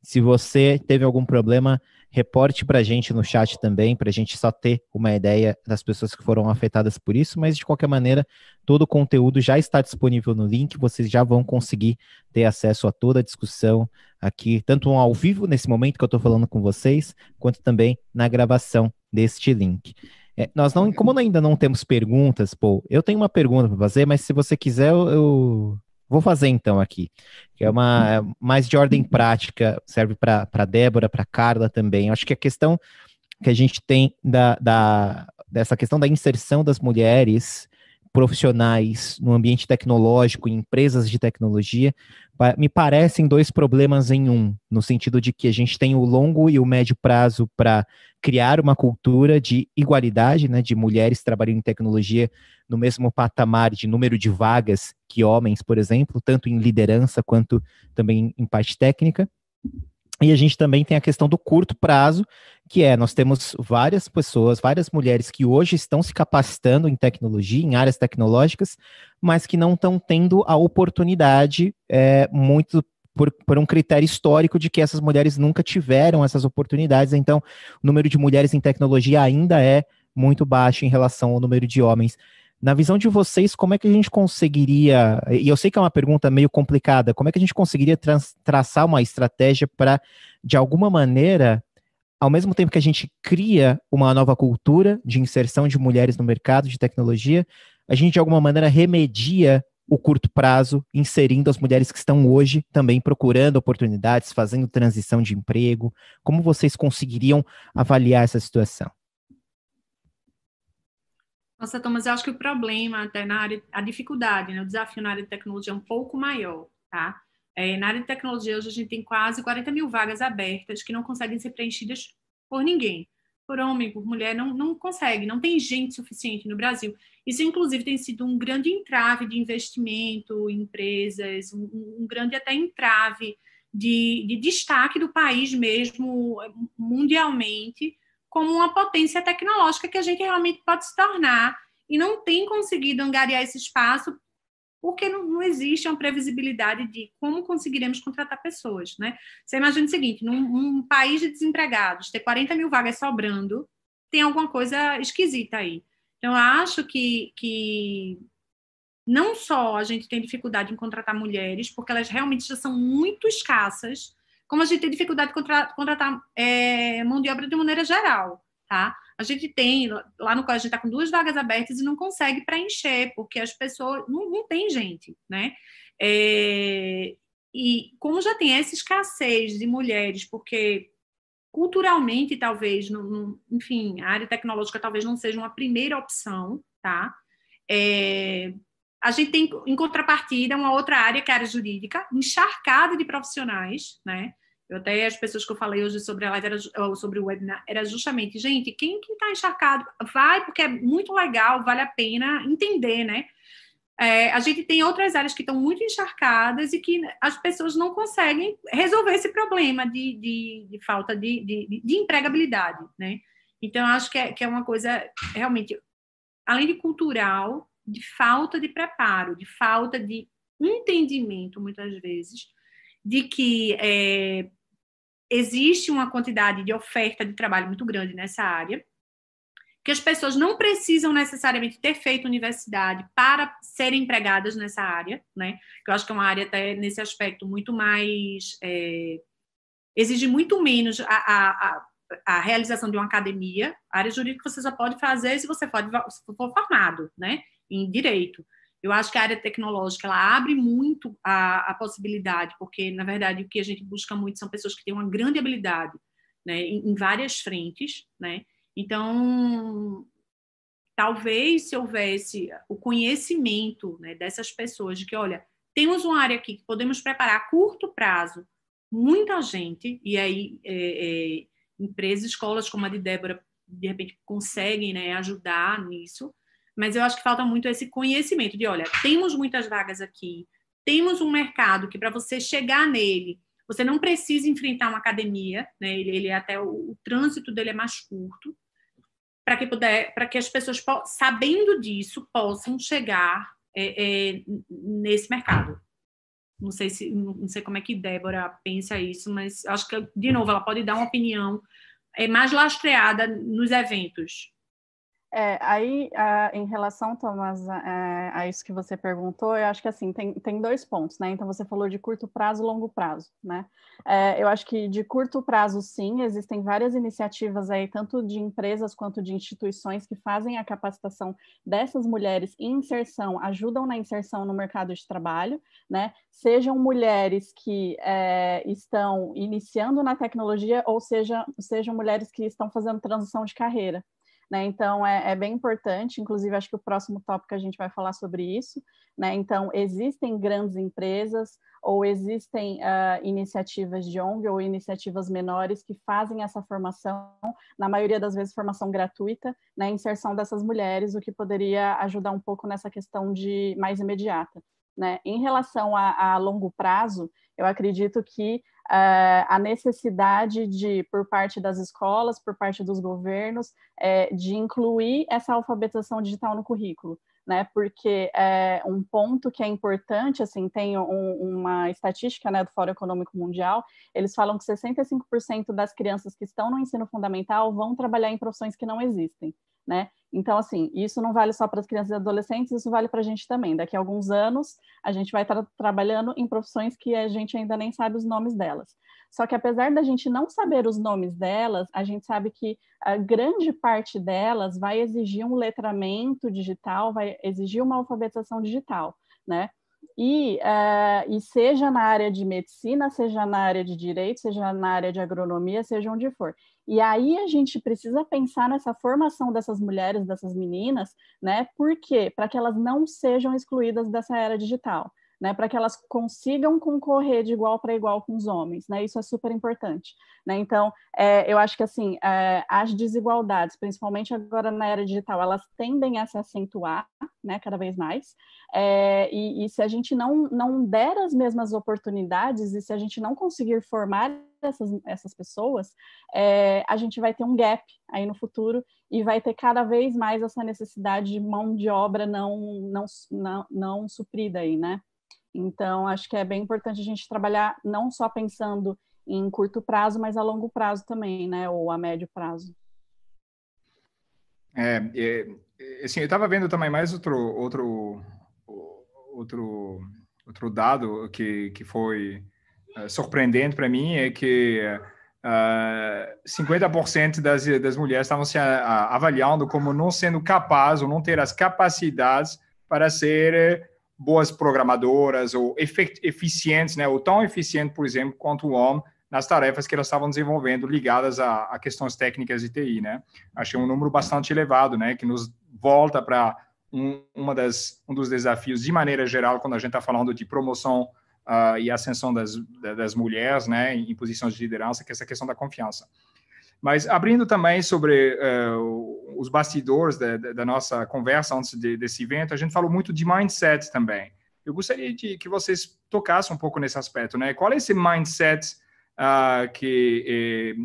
Se você teve algum problema, reporte para a gente no chat também, para a gente só ter uma ideia das pessoas que foram afetadas por isso, mas de qualquer maneira, todo o conteúdo já está disponível no link, vocês já vão conseguir ter acesso a toda a discussão aqui, tanto ao vivo, nesse momento que eu estou falando com vocês, quanto também na gravação deste link. Como ainda não temos perguntas, Paul, eu tenho uma pergunta para fazer, mas se você quiser, eu vou fazer então aqui, que é uma mais de ordem prática, serve para Débora, para Carla também. Eu acho que a questão que a gente tem dessa questão da inserção das mulheres profissionais no ambiente tecnológico, em empresas de tecnologia, me parecem dois problemas em um, no sentido de que a gente tem o longo e o médio prazo para criar uma cultura de igualdade, né, de mulheres trabalhando em tecnologia no mesmo patamar de número de vagas que homens, por exemplo, tanto em liderança quanto também em parte técnica. E a gente também tem a questão do curto prazo, que nós temos várias pessoas, várias mulheres que hoje estão se capacitando em tecnologia, em áreas tecnológicas, mas que não estão tendo a oportunidade, muito por um critério histórico de que essas mulheres nunca tiveram essas oportunidades. Então, o número de mulheres em tecnologia ainda é muito baixo em relação ao número de homens. Na visão de vocês, como é que a gente conseguiria, e eu sei que é uma pergunta meio complicada, como é que a gente conseguiria traçar uma estratégia para, de alguma maneira, ao mesmo tempo que a gente cria uma nova cultura de inserção de mulheres no mercado de tecnologia, a gente, de alguma maneira, remedia o curto prazo, inserindo as mulheres que estão hoje também procurando oportunidades, fazendo transição de emprego? Como vocês conseguiriam avaliar essa situação? Nossa, Thomas, eu acho que o problema até na área, a dificuldade, né, o desafio na área de tecnologia é um pouco maior, tá? Na área de tecnologia, hoje a gente tem quase 40 mil vagas abertas que não conseguem ser preenchidas por ninguém. Por homem, por mulher, não consegue, não tem gente suficiente no Brasil. Isso, inclusive, tem sido um grande entrave de investimento em empresas, um grande até entrave de destaque do país mesmo, mundialmente, como uma potência tecnológica que a gente realmente pode se tornar, e não tem conseguido angariar esse espaço porque não existe uma previsibilidade de como conseguiremos contratar pessoas, né? Você imagina o seguinte, num país de desempregados, ter 40 mil vagas sobrando, tem alguma coisa esquisita aí. Então, eu acho que não só a gente tem dificuldade em contratar mulheres, porque elas realmente já são muito escassas, como a gente tem dificuldade de contratar mão de obra de maneira geral, tá? A gente tem, lá no qual a gente está com 2 vagas abertas e não consegue preencher, porque as pessoas, não tem gente, né? E como já tem essa escassez de mulheres, porque culturalmente, talvez, enfim, a área tecnológica talvez não seja uma primeira opção, tá? A gente tem, em contrapartida, uma outra área, que é a área jurídica, encharcada de profissionais, né? Eu até, as pessoas que eu falei hoje sobre a live, sobre o webinar, era justamente, gente, quem está encharcado, vai, porque é muito legal, vale a pena entender, né? A gente tem outras áreas que estão muito encharcadas e que as pessoas não conseguem resolver esse problema de falta de empregabilidade, né? Então, eu acho que é uma coisa, realmente, além de cultural, de falta de preparo, de falta de entendimento, muitas vezes, de que existe uma quantidade de oferta de trabalho muito grande nessa área, que as pessoas não precisam necessariamente ter feito universidade para serem empregadas nessa área, né? Que eu acho que é uma área, até nesse aspecto, muito mais... exige muito menos a realização de uma academia. A área jurídica você só pode fazer se você for formado, né? Em direito. Eu acho que a área tecnológica ela abre muito a possibilidade, porque, na verdade, o que a gente busca muito são pessoas que têm uma grande habilidade, né, em várias frentes, né? Então, talvez se houvesse o conhecimento, né, dessas pessoas de que, olha, temos uma área aqui que podemos preparar a curto prazo muita gente, e aí empresas, escolas como a de Débora, de repente, conseguem, né, ajudar nisso, mas eu acho que falta muito esse conhecimento de, olha, temos muitas vagas aqui, temos um mercado que para você chegar nele, você não precisa enfrentar uma academia, né, ele até o trânsito dele é mais curto, para que as pessoas, sabendo disso, possam chegar nesse mercado. Não sei como é que Débora pensa isso, mas acho que, de novo, ela pode dar uma opinião mais lastreada nos eventos. Aí, em relação, Thomas, a isso que você perguntou, eu acho que assim, tem 2 pontos, né? Então, você falou de curto prazo e longo prazo, né? Eu acho que de curto prazo, sim, existem várias iniciativas aí, tanto de empresas quanto de instituições que fazem a capacitação dessas mulheres em inserção, ajudam na inserção no mercado de trabalho, né? Sejam mulheres que estão iniciando na tecnologia ou sejam mulheres que estão fazendo transição de carreira. Né? Então, é bem importante, inclusive acho que o próximo tópico a gente vai falar sobre isso, né? Então, existem grandes empresas ou existem iniciativas de ONG ou iniciativas menores que fazem essa formação, na maioria das vezes formação gratuita, na inserção dessas mulheres, o que poderia ajudar um pouco nessa questão de mais imediata. Né? Em relação a longo prazo, Eu acredito que a necessidade por parte das escolas, por parte dos governos, de incluir essa alfabetização digital no currículo, né? Porque um ponto que é importante, assim, tem uma estatística, né, do Fórum Econômico Mundial, eles falam que 65% das crianças que estão no ensino fundamental vão trabalhar em profissões que não existem, né? Então, assim, isso não vale só para as crianças e adolescentes, isso vale para a gente também. Daqui a alguns anos, a gente vai estar trabalhando em profissões que a gente ainda nem sabe os nomes delas. Só que, apesar da gente não saber os nomes delas, a gente sabe que a grande parte delas vai exigir um letramento digital, vai exigir uma alfabetização digital, né? E seja na área de medicina, seja na área de direito, seja na área de agronomia, seja onde for. E aí a gente precisa pensar nessa formação dessas mulheres, dessas meninas, né? Por quê? Para que elas não sejam excluídas dessa era digital, né? Para que elas consigam concorrer de igual para igual com os homens, né? Isso é super importante, né? Então, eu acho que assim, as desigualdades, principalmente agora na era digital, elas tendem a se acentuar, né? Cada vez mais. E se a gente não der as mesmas oportunidades e se a gente não conseguir formar essas pessoas, a gente vai ter um gap aí no futuro e vai ter cada vez mais essa necessidade de mão de obra não suprida aí, né? Então, acho que é bem importante a gente trabalhar não só pensando em curto prazo, mas a longo prazo também, né? Ou a médio prazo. Assim, eu estava vendo também mais outro dado que foi surpreendente para mim, é que 50% das mulheres estavam se avaliando como não sendo capazes ou não ter as capacidades para ser boas programadoras ou eficientes, né? Ou tão eficientes, por exemplo, quanto o homem nas tarefas que elas estavam desenvolvendo ligadas a questões técnicas de TI, né? Achei um número bastante elevado, né? Que nos volta para um dos desafios, de maneira geral, quando a gente está falando de promoção e ascensão das mulheres, né? Em posições de liderança, que é essa questão da confiança. Mas abrindo também sobre os bastidores da nossa conversa antes desse evento, a gente falou muito de mindset também. Eu gostaria que vocês tocassem um pouco nesse aspecto, né? Qual é esse mindset que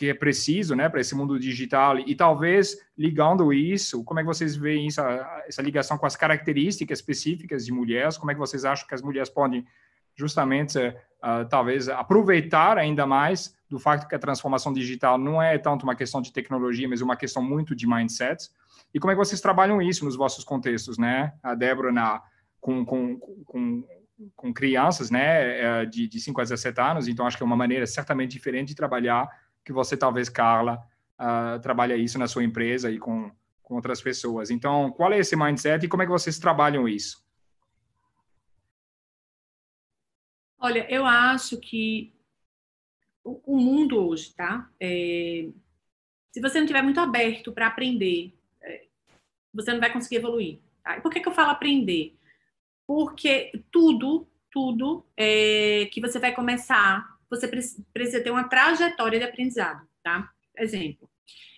é preciso, né, para esse mundo digital? E talvez, ligando isso, como é que vocês veem essa ligação com as características específicas de mulheres? Como é que vocês acham que as mulheres podem justamente, talvez, aproveitar ainda mais do fato que a transformação digital não é tanto uma questão de tecnologia, mas uma questão muito de mindset? E como é que vocês trabalham isso nos vossos contextos, né? A Débora com crianças, né, de 5 a 17 anos, então acho que é uma maneira certamente diferente de trabalhar, que você talvez, Carla, trabalha isso na sua empresa e com outras pessoas. Então, qual é esse mindset e como é que vocês trabalham isso? Olha, eu acho que o mundo hoje, tá? Se você não estiver muito aberto para aprender, você não vai conseguir evoluir. Tá? E por que eu falo aprender? Porque tudo que você vai começar, você precisa ter uma trajetória de aprendizado, tá? Exemplo,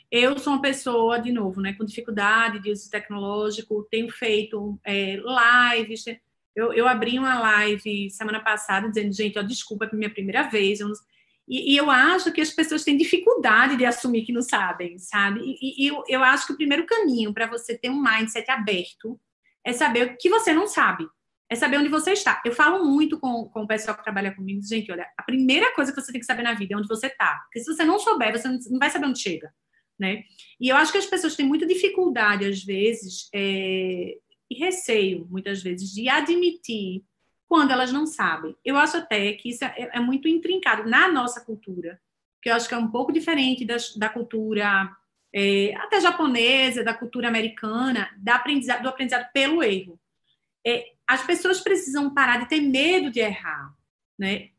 eu sou uma pessoa, de novo, né, com dificuldade de uso tecnológico, tenho feito lives. Eu abri uma live semana passada dizendo, gente, ó, desculpa, é a minha primeira vez. E eu acho que as pessoas têm dificuldade de assumir que não sabem, sabe? E eu acho que o primeiro caminho para você ter um mindset aberto é saber o que você não sabe. É saber onde você está. Eu falo muito com o pessoal que trabalha comigo, gente, olha, a primeira coisa que você tem que saber na vida é onde você está. Porque se você não souber, você não vai saber onde chega, né? E eu acho que as pessoas têm muita dificuldade, às vezes, e receio, muitas vezes, de admitir quando elas não sabem. Eu acho até que isso é muito intrincado na nossa cultura, que eu acho que é um pouco diferente da cultura até japonesa, da cultura americana, do aprendizado pelo erro. As pessoas precisam parar de ter medo de errar, né?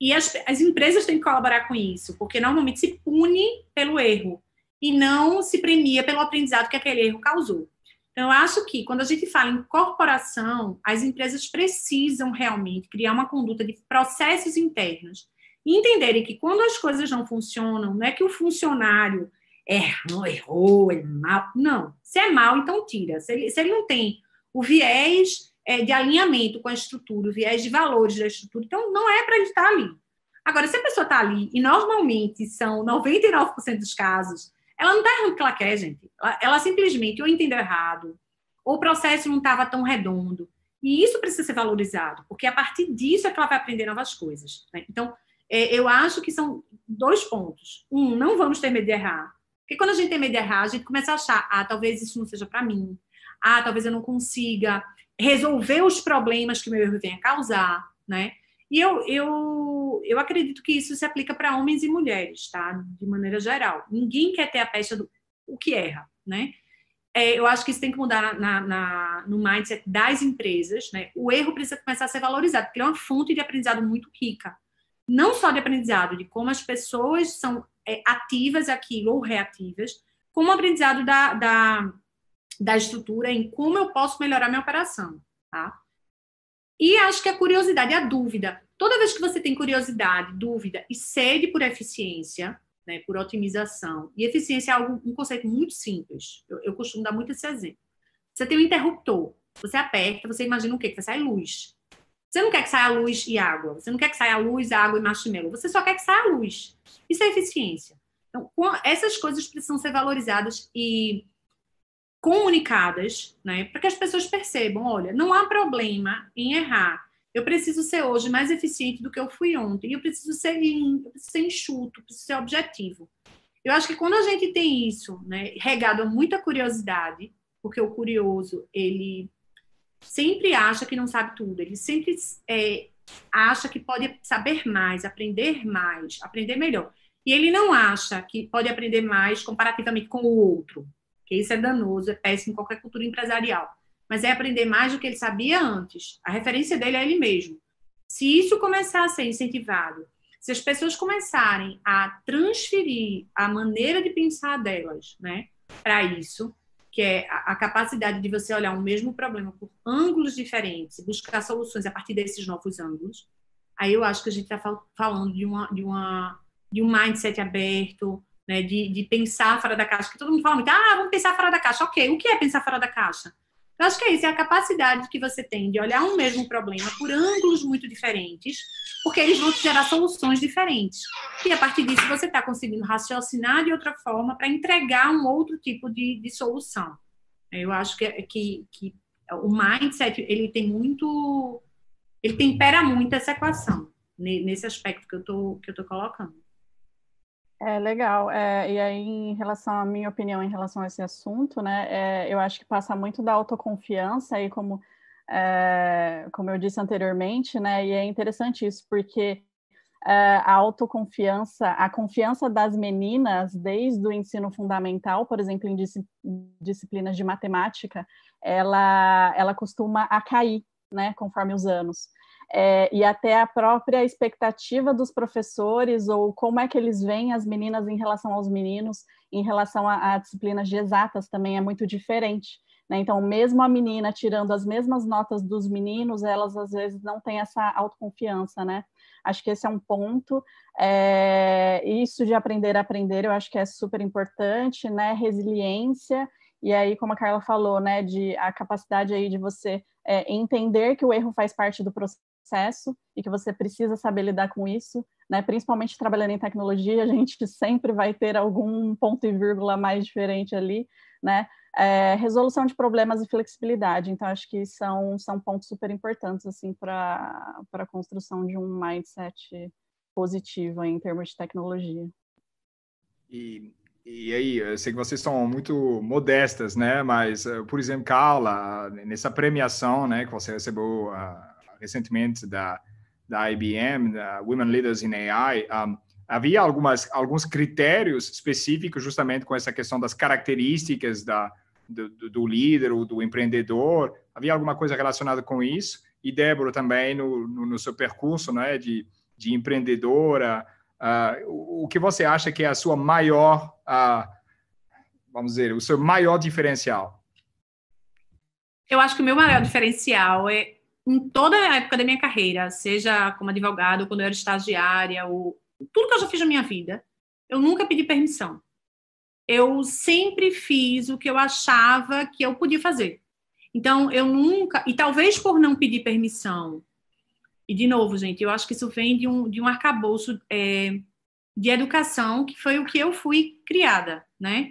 E as empresas têm que colaborar com isso, porque normalmente se pune pelo erro e não se premia pelo aprendizado que aquele erro causou. Então, eu acho que, quando a gente fala em corporação, as empresas precisam realmente criar uma conduta de processos internos e entenderem que, quando as coisas não funcionam, não é que o funcionário errou, é mal. Não. Se é mal, então tira. Se ele não tem o viés de alinhamento com a estrutura, o viés de valores da estrutura. Então, não é para ele estar ali. Agora, se a pessoa está ali, e normalmente são 99% dos casos, ela não está errando o que ela quer, gente. Ela simplesmente ou entendeu errado, ou o processo não estava tão redondo. E isso precisa ser valorizado, porque a partir disso é que ela vai aprender novas coisas, né? Então, eu acho que são 2 pontos. Não vamos ter medo de errar. Porque quando a gente tem medo de errar, a gente começa a achar, talvez isso não seja para mim. Talvez eu não consiga resolver os problemas que meu erro venha causar, né? E eu acredito que isso se aplica para homens e mulheres, tá? De maneira geral. Ninguém quer ter a pecha do o que erra, né? Eu acho que isso tem que mudar no mindset das empresas, né? O erro precisa começar a ser valorizado, porque ele é uma fonte de aprendizado muito rica. Não só de aprendizado, de como as pessoas são ativas aquilo ou reativas, como o aprendizado da estrutura em como eu posso melhorar minha operação, tá? E acho que a curiosidade, a dúvida. Toda vez que você tem curiosidade, dúvida e sede por eficiência, né, por otimização, e eficiência é um conceito muito simples. Eu costumo dar muito esse exemplo. Você tem um interruptor, você aperta, você imagina o quê? Que vai sair luz. Você não quer que saia luz e água, você não quer que saia luz, água e marshmallow, você só quer que saia luz. Isso é eficiência. Então, essas coisas precisam ser valorizadas e comunicadas, né, para que as pessoas percebam, olha, não há problema em errar. Eu preciso ser hoje mais eficiente do que eu fui ontem. Eu preciso ser limpo, eu preciso ser enxuto, eu preciso ser objetivo. Eu acho que quando a gente tem isso, né, regado a muita curiosidade, porque o curioso, ele sempre acha que não sabe tudo, ele sempre acha que pode saber mais, aprender melhor. E ele não acha que pode aprender mais comparativamente com o outro, que isso é danoso, é péssimo em qualquer cultura empresarial. Mas é aprender mais do que ele sabia antes. A referência dele é ele mesmo. Se isso começar a ser incentivado, se as pessoas começarem a transferir a maneira de pensar delas, né, para isso, que é a capacidade de você olhar o mesmo problema por ângulos diferentes e buscar soluções a partir desses novos ângulos, aí eu acho que a gente está falando de um mindset aberto, né, de pensar fora da caixa, que todo mundo fala muito, vamos pensar fora da caixa. Ok, o que é pensar fora da caixa? Eu acho que é isso, é a capacidade que você tem de olhar um mesmo problema por ângulos muito diferentes, porque eles vão te gerar soluções diferentes. E a partir disso você está conseguindo raciocinar de outra forma para entregar um outro tipo de solução. Eu acho que o mindset, ele tempera muito essa equação, nesse aspecto que eu tô colocando. Legal. E aí, em relação à minha opinião em relação a esse assunto, né, eu acho que passa muito da autoconfiança, e como eu disse anteriormente, né, e é interessante isso, porque a autoconfiança, a confiança das meninas, desde o ensino fundamental, por exemplo, em disciplinas de matemática, ela costuma a cair, né, conforme os anos. E até a própria expectativa dos professores, ou como é que eles veem as meninas em relação aos meninos, em relação a disciplinas de exatas, também é muito diferente, né? Então, mesmo a menina tirando as mesmas notas dos meninos, elas às vezes não têm essa autoconfiança, né? Acho que esse é um ponto. Isso de aprender a aprender, eu acho que é super importante, né? Resiliência, e aí, como a Carla falou, né, a capacidade aí de você entender que o erro faz parte do processo, e que você precisa saber lidar com isso, né? Principalmente trabalhando em tecnologia, a gente sempre vai ter algum ponto e vírgula mais diferente ali, né? Resolução de problemas e flexibilidade. Então, acho que são pontos super importantes assim, para a construção de um mindset positivo em termos de tecnologia. E aí, eu sei que vocês são muito modestas, né? Mas, por exemplo, Carla, nessa premiação, né, que você recebeu recentemente da IBM, da Women Leaders in AI, havia alguns critérios específicos justamente com essa questão das características do líder ou do empreendedor? Havia alguma coisa relacionada com isso? E Débora também, no seu percurso, né, de empreendedora, o que você acha que é a sua maior, vamos dizer, o seu maior diferencial? Eu acho que o meu maior diferencial é, em toda a época da minha carreira, seja como advogado, quando eu era estagiária, ou tudo que eu já fiz na minha vida, eu nunca pedi permissão. Eu sempre fiz o que eu achava que eu podia fazer. Então, eu nunca... E talvez por não pedir permissão, e de novo, gente, eu acho que isso vem de um arcabouço de educação, que foi o que eu fui criada, né?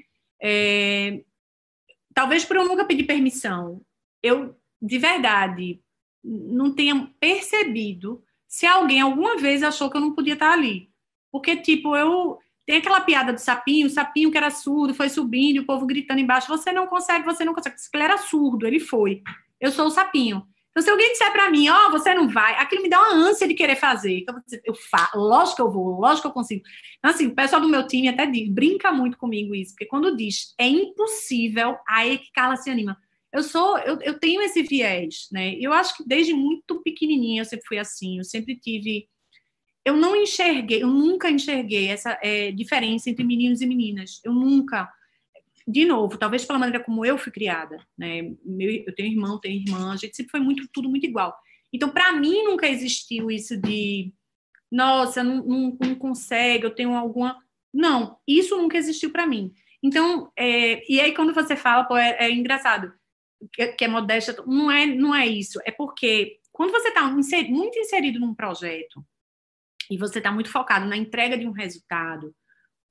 Talvez por eu nunca pedir permissão, eu, de verdade, não tenha percebido se alguém alguma vez achou que eu não podia estar ali. Porque, tipo, tem aquela piada do sapinho, o sapinho que era surdo, foi subindo, e o povo gritando embaixo, você não consegue. Ele era surdo, ele foi. Eu sou o sapinho. Então, se alguém disser para mim, você não vai, aquilo me dá uma ânsia de querer fazer. Então, lógico que eu vou, lógico que eu consigo. Então, assim, o pessoal do meu time até brinca muito comigo isso, porque quando diz é impossível, aí que Carla se anima. Eu tenho esse viés, né? Eu acho que desde muito pequenininha eu sempre fui assim, eu sempre tive... Eu nunca enxerguei essa diferença entre meninos e meninas. Eu nunca... De novo, talvez pela maneira como eu fui criada, né? Eu tenho irmão, tenho irmã, a gente sempre foi tudo muito igual. Então, para mim, nunca existiu isso de, nossa, não consegue, eu tenho alguma... Não, isso nunca existiu para mim. Então, e aí quando você fala, pô, é engraçado, que é modéstia, não é isso, é porque quando você está muito inserido num projeto e você está muito focado na entrega de um resultado,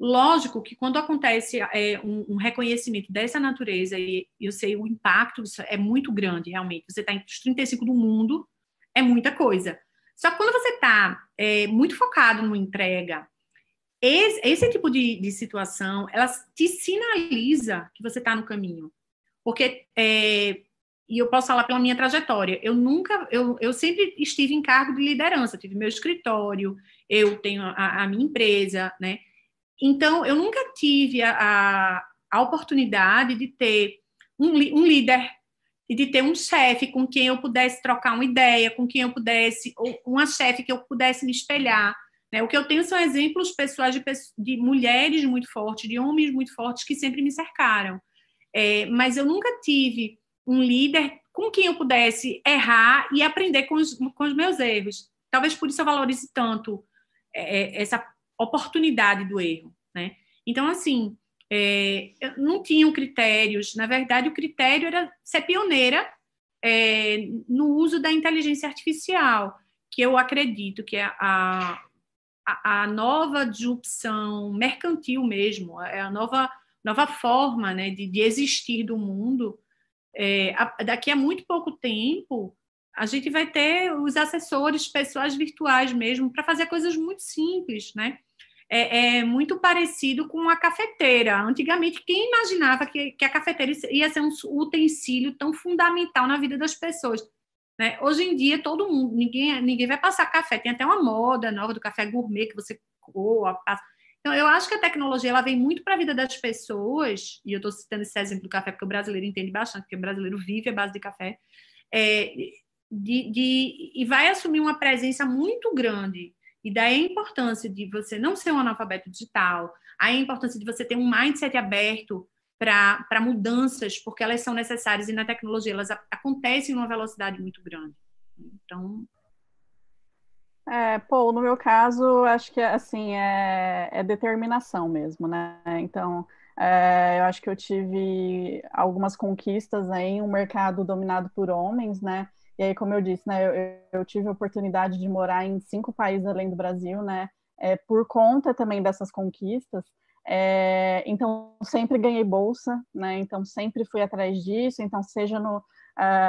lógico que quando acontece um reconhecimento dessa natureza, e eu sei o impacto, isso é muito grande, realmente. Você está entre os 35 do mundo, é muita coisa. Só que quando você está muito focado numa entrega, esse tipo de situação, ela te sinaliza que você está no caminho. Porque, e eu posso falar pela minha trajetória, eu sempre estive em cargo de liderança, tive meu escritório, eu tenho a minha empresa, né? Então, eu nunca tive a oportunidade de ter um líder e de ter um chefe com quem eu pudesse trocar uma ideia, com quem eu pudesse, ou uma chefe que eu pudesse me espelhar, né? O que eu tenho são exemplos pessoais de mulheres muito fortes, de homens muito fortes que sempre me cercaram. Mas eu nunca tive um líder com quem eu pudesse errar e aprender com os meus erros. Talvez por isso eu valorize tanto essa oportunidade do erro, né? Então, assim, não tinham critérios. Na verdade, o critério era ser pioneira no uso da inteligência artificial, que eu acredito que é a nova disrupção mercantil mesmo, é a nova forma, né, de existir do mundo. Daqui a muito pouco tempo, a gente vai ter os assessores pessoais virtuais mesmo para fazer coisas muito simples, né? É muito parecido com a cafeteira. Antigamente, quem imaginava que a cafeteira ia ser um utensílio tão fundamental na vida das pessoas, né? Hoje em dia, todo mundo, ninguém vai passar café. Tem até uma moda nova do café gourmet que você coa, passa. Então, eu acho que a tecnologia ela vem muito para a vida das pessoas, e eu estou citando esse exemplo do café porque o brasileiro entende bastante, porque o brasileiro vive à base de café, e vai assumir uma presença muito grande. E daí a importância de você não ser um analfabeto digital, a importância de você ter um mindset aberto para mudanças, porque elas são necessárias e na tecnologia elas acontecem numa velocidade muito grande. Então... no meu caso, acho que assim, é determinação mesmo, né? Então, eu acho que eu tive algumas conquistas em um mercado dominado por homens, né? E aí, como eu disse, né, eu tive a oportunidade de morar em 5 países além do Brasil, né? Por conta também dessas conquistas. Então, sempre ganhei bolsa, né? Então, sempre fui atrás disso. Então, seja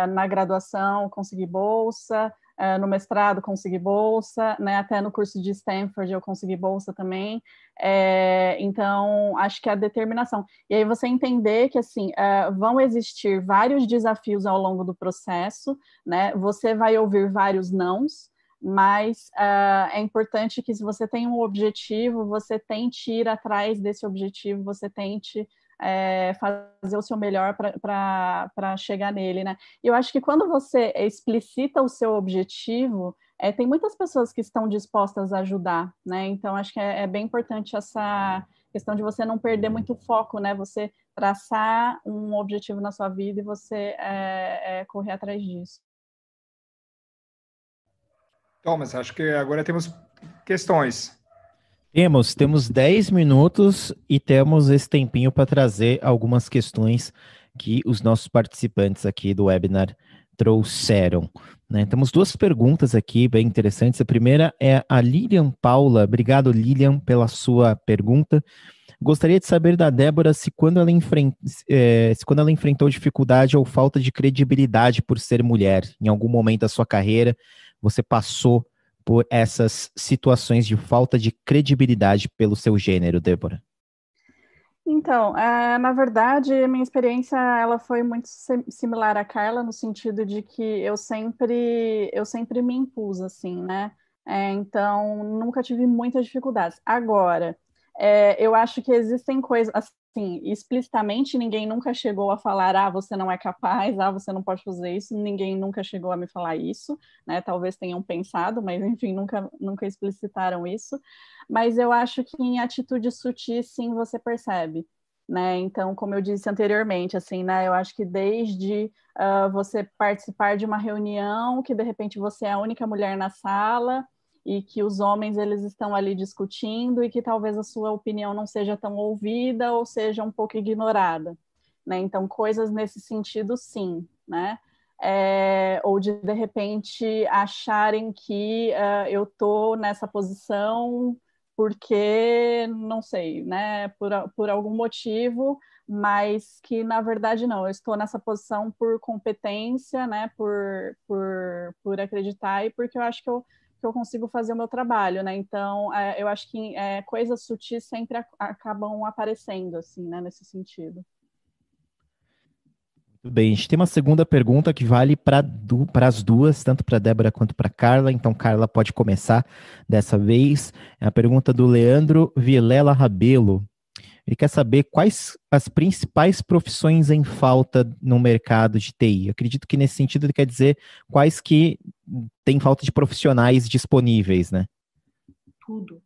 na graduação, consegui bolsa, no mestrado, consegui bolsa, né? Até no curso de Stanford, eu consegui bolsa também. Então, acho que é a determinação. E aí, você entender que, assim, vão existir vários desafios ao longo do processo, né? Você vai ouvir vários nãos, mas é importante que se você tem um objetivo, você tente ir atrás desse objetivo, você tente fazer o seu melhor para chegar nele, né? Eu acho que quando você explicita o seu objetivo, tem muitas pessoas que estão dispostas a ajudar, né? Então, acho que é bem importante essa questão de você não perder muito foco, né? Você traçar um objetivo na sua vida e você correr atrás disso. Thomas, acho que agora temos questões. Temos 10 minutos e temos esse tempinho para trazer algumas questões que os nossos participantes aqui do webinar trouxeram, né? Temos duas perguntas aqui bem interessantes. A primeira é a Lilian Paula. Obrigado, Lilian, pela sua pergunta. Gostaria de saber da Débora se quando ela enfrentou dificuldade ou falta de credibilidade por ser mulher, em algum momento da sua carreira, você passou por essas situações de falta de credibilidade pelo seu gênero, Débora? Então, na verdade, a minha experiência ela foi muito similar à Carla, no sentido de que eu sempre me impus, assim, né? Então, nunca tive muitas dificuldades. Agora, eu acho que existem coisas, assim, explicitamente ninguém nunca chegou a falar, você não é capaz, você não pode fazer isso, ninguém nunca chegou a me falar isso, né? Talvez tenham pensado, mas, enfim, nunca explicitaram isso. Mas eu acho que em atitudes sutis, sim, você percebe, né? Então, como eu disse anteriormente, assim, né? Eu acho que desde você participar de uma reunião, que de repente você é a única mulher na sala e que os homens eles estão ali discutindo e que talvez a sua opinião não seja tão ouvida ou seja um pouco ignorada, né? Então, coisas nesse sentido, sim, né? Ou de repente acharem que eu estou nessa posição porque, não sei, né, por algum motivo, mas que, na verdade, não, eu estou nessa posição por competência, né, por acreditar e porque eu acho que eu consigo fazer o meu trabalho, né, então, eu acho que coisas sutis sempre acabam aparecendo, assim, né, nesse sentido. Muito bem, a gente tem uma segunda pergunta que vale para as duas, tanto para a Débora quanto para a Carla. Então, Carla pode começar dessa vez. É a pergunta do Leandro Vilela Rabelo. Ele quer saber quais as principais profissões em falta no mercado de TI. Eu acredito que nesse sentido ele quer dizer quais que tem falta de profissionais disponíveis, né? Tudo.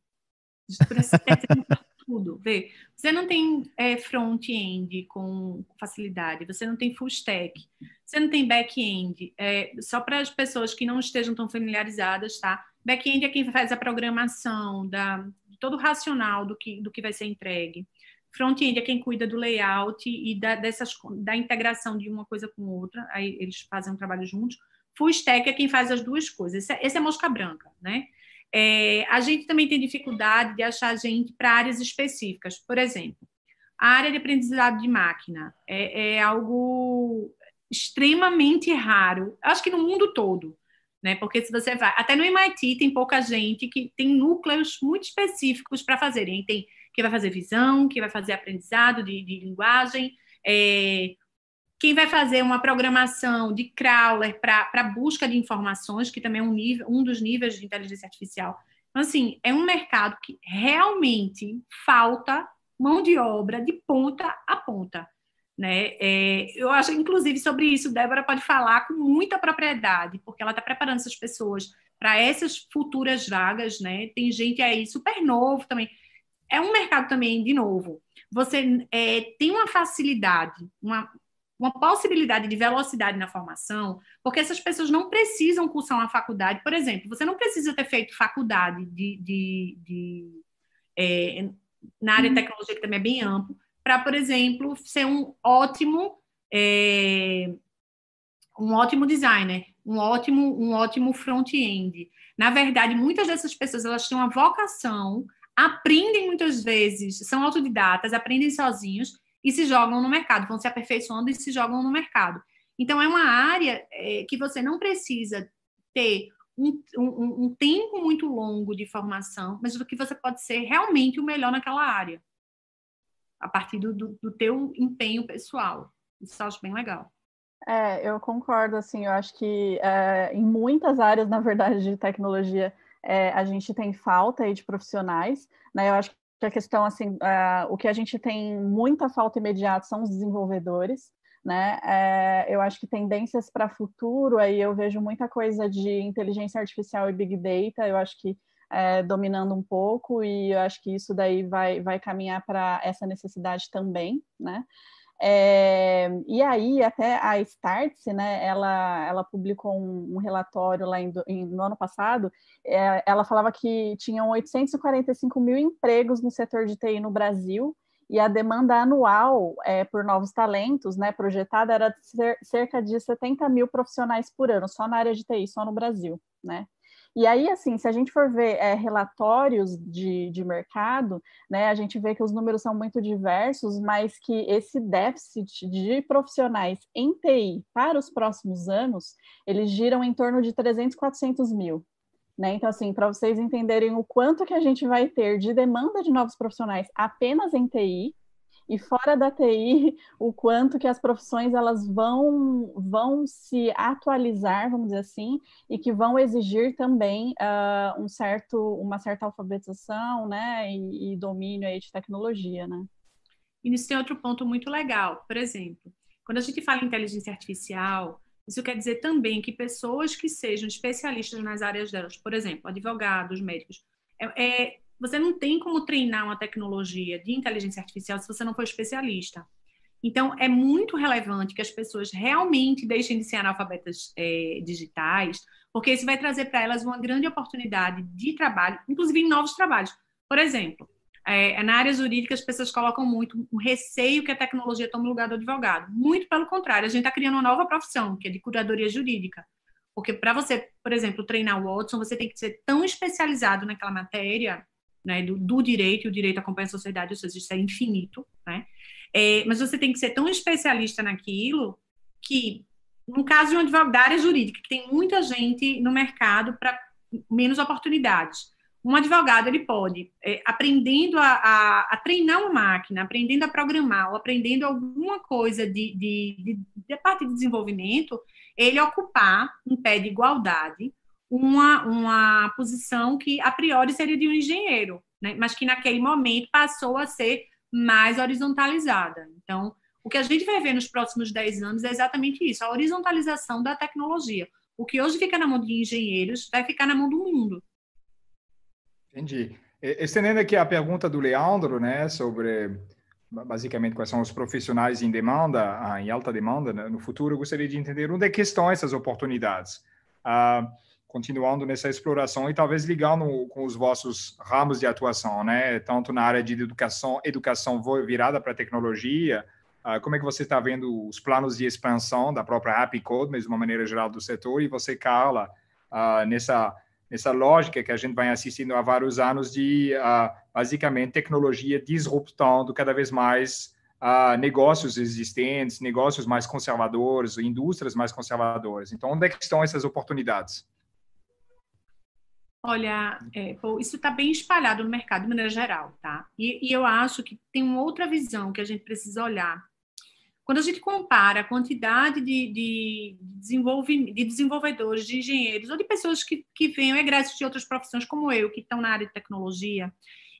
Tudo. Vê, você não tem front-end com facilidade, você não tem full stack, você não tem back-end. Só para as pessoas que não estejam tão familiarizadas, tá? Back-end é quem faz a programação, de todo o racional do que vai ser entregue. Front-end é quem cuida do layout e da integração de uma coisa com outra, aí eles fazem um trabalho juntos. Full stack é quem faz as duas coisas. Esse é mosca branca, né? A gente também tem dificuldade de achar gente para áreas específicas. Por exemplo, a área de aprendizado de máquina é algo extremamente raro, acho que no mundo todo, né? Porque se você vai... Até no MIT tem pouca gente que tem núcleos muito específicos para fazerem. Tem quem vai fazer visão, quem vai fazer aprendizado de linguagem, quem vai fazer uma programação de crawler para busca de informações, que também é um dos níveis de inteligência artificial. Então, assim, é um mercado que realmente falta mão de obra de ponta a ponta, né? Eu acho, inclusive, sobre isso, Débora pode falar com muita propriedade, porque ela está preparando essas pessoas para essas futuras vagas, né? Tem gente aí super novo também. É um mercado também, de novo, você tem uma facilidade, uma possibilidade de velocidade na formação, porque essas pessoas não precisam cursar uma faculdade. Por exemplo, você não precisa ter feito faculdade na área de tecnologia, que também é bem amplo, para, por exemplo, ser um ótimo designer, um ótimo front-end. Na verdade, muitas dessas pessoas elas têm uma vocação, aprendem muitas vezes, são autodidatas, aprendem sozinhos, e se jogam no mercado, vão se aperfeiçoando e se jogam no mercado. Então, é uma área que você não precisa ter um tempo muito longo de formação, mas do que você pode ser realmente o melhor naquela área, a partir do teu empenho pessoal. Isso eu acho bem legal. Eu concordo, assim, eu acho que em muitas áreas, na verdade, de tecnologia, a gente tem falta aí de profissionais, né? Eu acho que a questão, assim, o que a gente tem muita falta imediata são os desenvolvedores, né? Eu acho que tendências para futuro, aí eu vejo muita coisa de inteligência artificial e Big Data, eu acho que dominando um pouco, e eu acho que isso daí vai caminhar para essa necessidade também, né? E aí, até a Startse, né, ela publicou um relatório lá no ano passado, ela falava que tinham 845 mil empregos no setor de TI no Brasil, e a demanda anual por novos talentos, né, projetada, era de cerca de 70 mil profissionais por ano, só na área de TI, só no Brasil, né? E aí, assim, se a gente for ver relatórios de mercado, né, a gente vê que os números são muito diversos, mas que esse déficit de profissionais em TI para os próximos anos, eles giram em torno de 300, 400 mil. Né? Então, assim, para vocês entenderem o quanto que a gente vai ter de demanda de novos profissionais apenas em TI, e fora da TI, o quanto que as profissões elas vão se atualizar, vamos dizer assim, e que vão exigir também uma certa alfabetização, né, e domínio aí de tecnologia, né? E nisso tem outro ponto muito legal. Por exemplo, quando a gente fala em inteligência artificial, isso quer dizer também que pessoas que sejam especialistas nas áreas delas, por exemplo, advogados, médicos, você não tem como treinar uma tecnologia de inteligência artificial se você não for especialista. Então, é muito relevante que as pessoas realmente deixem de ser analfabetas digitais, porque isso vai trazer para elas uma grande oportunidade de trabalho, inclusive em novos trabalhos. Por exemplo, na área jurídica, as pessoas colocam muito um receio que a tecnologia tome o lugar do advogado. Muito pelo contrário, a gente está criando uma nova profissão, que é de curadoria jurídica. Porque para você, por exemplo, treinar o Watson, você tem que ser tão especializado naquela matéria, né, do direito, e o direito acompanha a sociedade, ou seja, isso é infinito, né? Mas você tem que ser tão especialista naquilo que, no caso de um advogado da área jurídica, que tem muita gente no mercado para menos oportunidades, um advogado ele pode, aprendendo a treinar uma máquina, aprendendo a programar, ou aprendendo alguma coisa de parte de desenvolvimento, ele ocupar, em pé de igualdade, uma posição que, a priori, seria de um engenheiro, né? Mas que, naquele momento, passou a ser mais horizontalizada. Então, o que a gente vai ver nos próximos 10 anos é exatamente isso, a horizontalização da tecnologia. O que hoje fica na mão de engenheiros vai ficar na mão do mundo. Entendi. Estendendo aqui a pergunta do Leandro, né, sobre basicamente quais são os profissionais em demanda, em alta demanda, né, no futuro, eu gostaria de entender onde é que estão essas oportunidades. Continuando nessa exploração e talvez ligando com os vossos ramos de atuação, né, tanto na área de educação virada para a tecnologia, como é que você está vendo os planos de expansão da própria AppCode, mas de uma maneira geral do setor, e você, Carla, nessa lógica que a gente vai assistindo há vários anos de, basicamente, tecnologia disruptando cada vez mais negócios existentes, negócios mais conservadores, indústrias mais conservadoras. Então, onde é que estão essas oportunidades? Olha, isso está bem espalhado no mercado de maneira geral, tá? E eu acho que tem uma outra visão que a gente precisa olhar. Quando a gente compara a quantidade de desenvolvedores, de engenheiros, ou de pessoas que venham egressos de outras profissões como eu, que estão na área de tecnologia,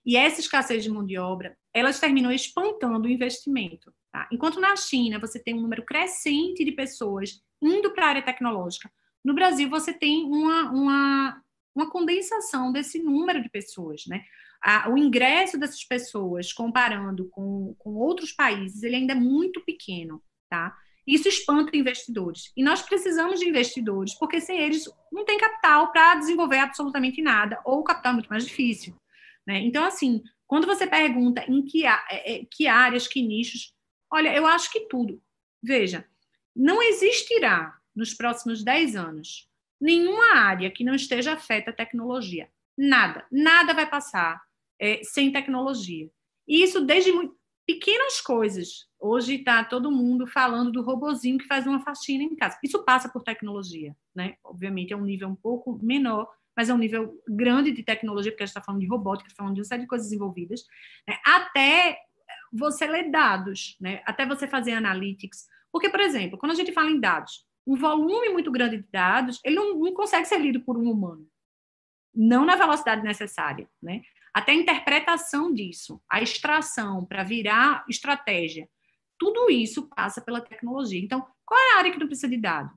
e essa escassez de mão de obra, elas terminam espantando o investimento. Tá? Enquanto na China você tem um número crescente de pessoas indo para a área tecnológica, no Brasil você tem uma condensação desse número de pessoas, né? O ingresso dessas pessoas, comparando com outros países, ele ainda é muito pequeno, tá? Isso espanta investidores. E nós precisamos de investidores, porque sem eles não tem capital para desenvolver absolutamente nada, ou o capital é muito mais difícil, né? Então, assim, quando você pergunta em que áreas, que nichos, olha, eu acho que tudo. Veja, não existirá nos próximos 10 anos nenhuma área que não esteja afeta à tecnologia. Nada vai passar sem tecnologia. E isso desde pequenas coisas. Hoje está todo mundo falando do robozinho que faz uma faxina em casa. Isso passa por tecnologia, né? Obviamente é um nível um pouco menor, mas é um nível grande de tecnologia, porque a gente está falando de robótica, está falando de uma série de coisas envolvidas, né? Até você ler dados, né? Até você fazer analytics. Porque, por exemplo, quando a gente fala em dados, um volume muito grande de dados, ele não consegue ser lido por um humano. Não na velocidade necessária, né? Até a interpretação disso, a extração para virar estratégia, tudo isso passa pela tecnologia. Então, qual é a área que não precisa de dado?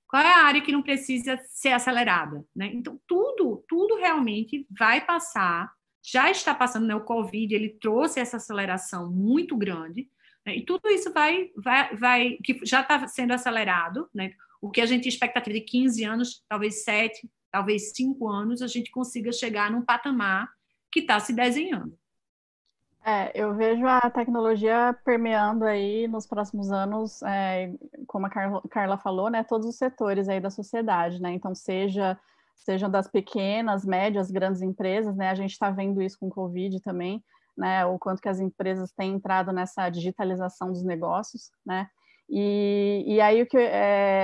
Qual é a área que não precisa ser acelerada, né? Então, tudo realmente vai passar, já está passando, né? O Covid, ele trouxe essa aceleração muito grande, né? E tudo isso vai que já está sendo acelerado, né? O que a gente tem expectativa de 15 anos, talvez 7, talvez 5 anos, a gente consiga chegar num patamar que está se desenhando. Eu vejo a tecnologia permeando aí nos próximos anos, como a Carla falou, né, todos os setores aí da sociedade, né? Então, sejam das pequenas, médias, grandes empresas, né? A gente está vendo isso com o Covid também, né? O quanto que as empresas têm entrado nessa digitalização dos negócios, né? E aí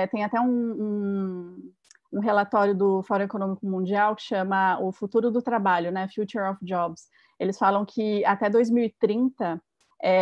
tem até um relatório do Fórum Econômico Mundial que chama O Futuro do Trabalho, né? Future of Jobs. Eles falam que até 2030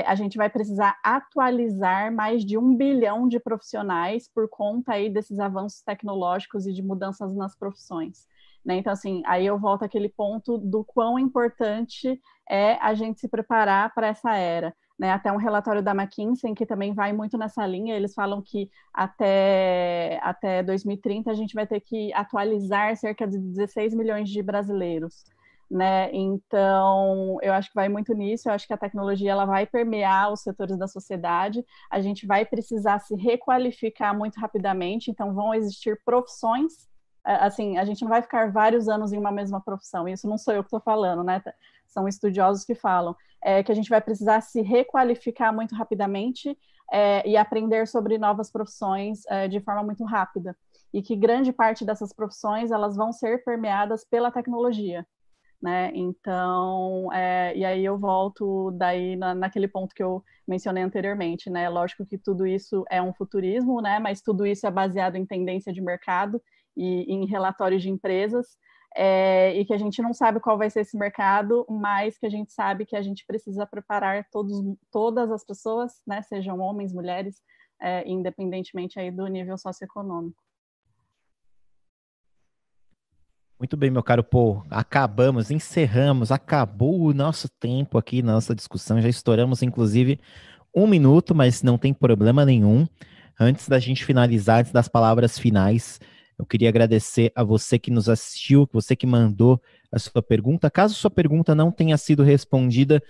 a gente vai precisar atualizar mais de 1 bilhão de profissionais por conta aí desses avanços tecnológicos e de mudanças nas profissões. Né? Então, assim, aí eu volto àquele ponto do quão importante é a gente se preparar para essa era. Né? Até um relatório da McKinsey, que também vai muito nessa linha, eles falam que até 2030 a gente vai ter que atualizar cerca de 16 milhões de brasileiros. Né? Então, eu acho que vai muito nisso, eu acho que a tecnologia ela vai permear os setores da sociedade, a gente vai precisar se requalificar muito rapidamente, então vão existir profissões, assim, a gente não vai ficar vários anos em uma mesma profissão, isso não sou eu que estou falando, né? São estudiosos que falam, que a gente vai precisar se requalificar muito rapidamente e aprender sobre novas profissões de forma muito rápida, e que grande parte dessas profissões elas vão ser permeadas pela tecnologia. Né? Então, e aí eu volto daí naquele ponto que eu mencionei anteriormente, né? Lógico que tudo isso é um futurismo, né? Mas tudo isso é baseado em tendência de mercado e em relatórios de empresas, e que a gente não sabe qual vai ser esse mercado, mas que a gente sabe que a gente precisa preparar todas as pessoas, né? Sejam homens, mulheres, independentemente aí do nível socioeconômico. Muito bem, meu caro Paul. Encerramos, acabou o nosso tempo aqui, nossa discussão. Já estouramos, inclusive, 1 minuto, mas não tem problema nenhum. Antes da gente finalizar, antes das palavras finais, eu queria agradecer a você que nos assistiu, você que mandou a sua pergunta. Caso sua pergunta não tenha sido respondida,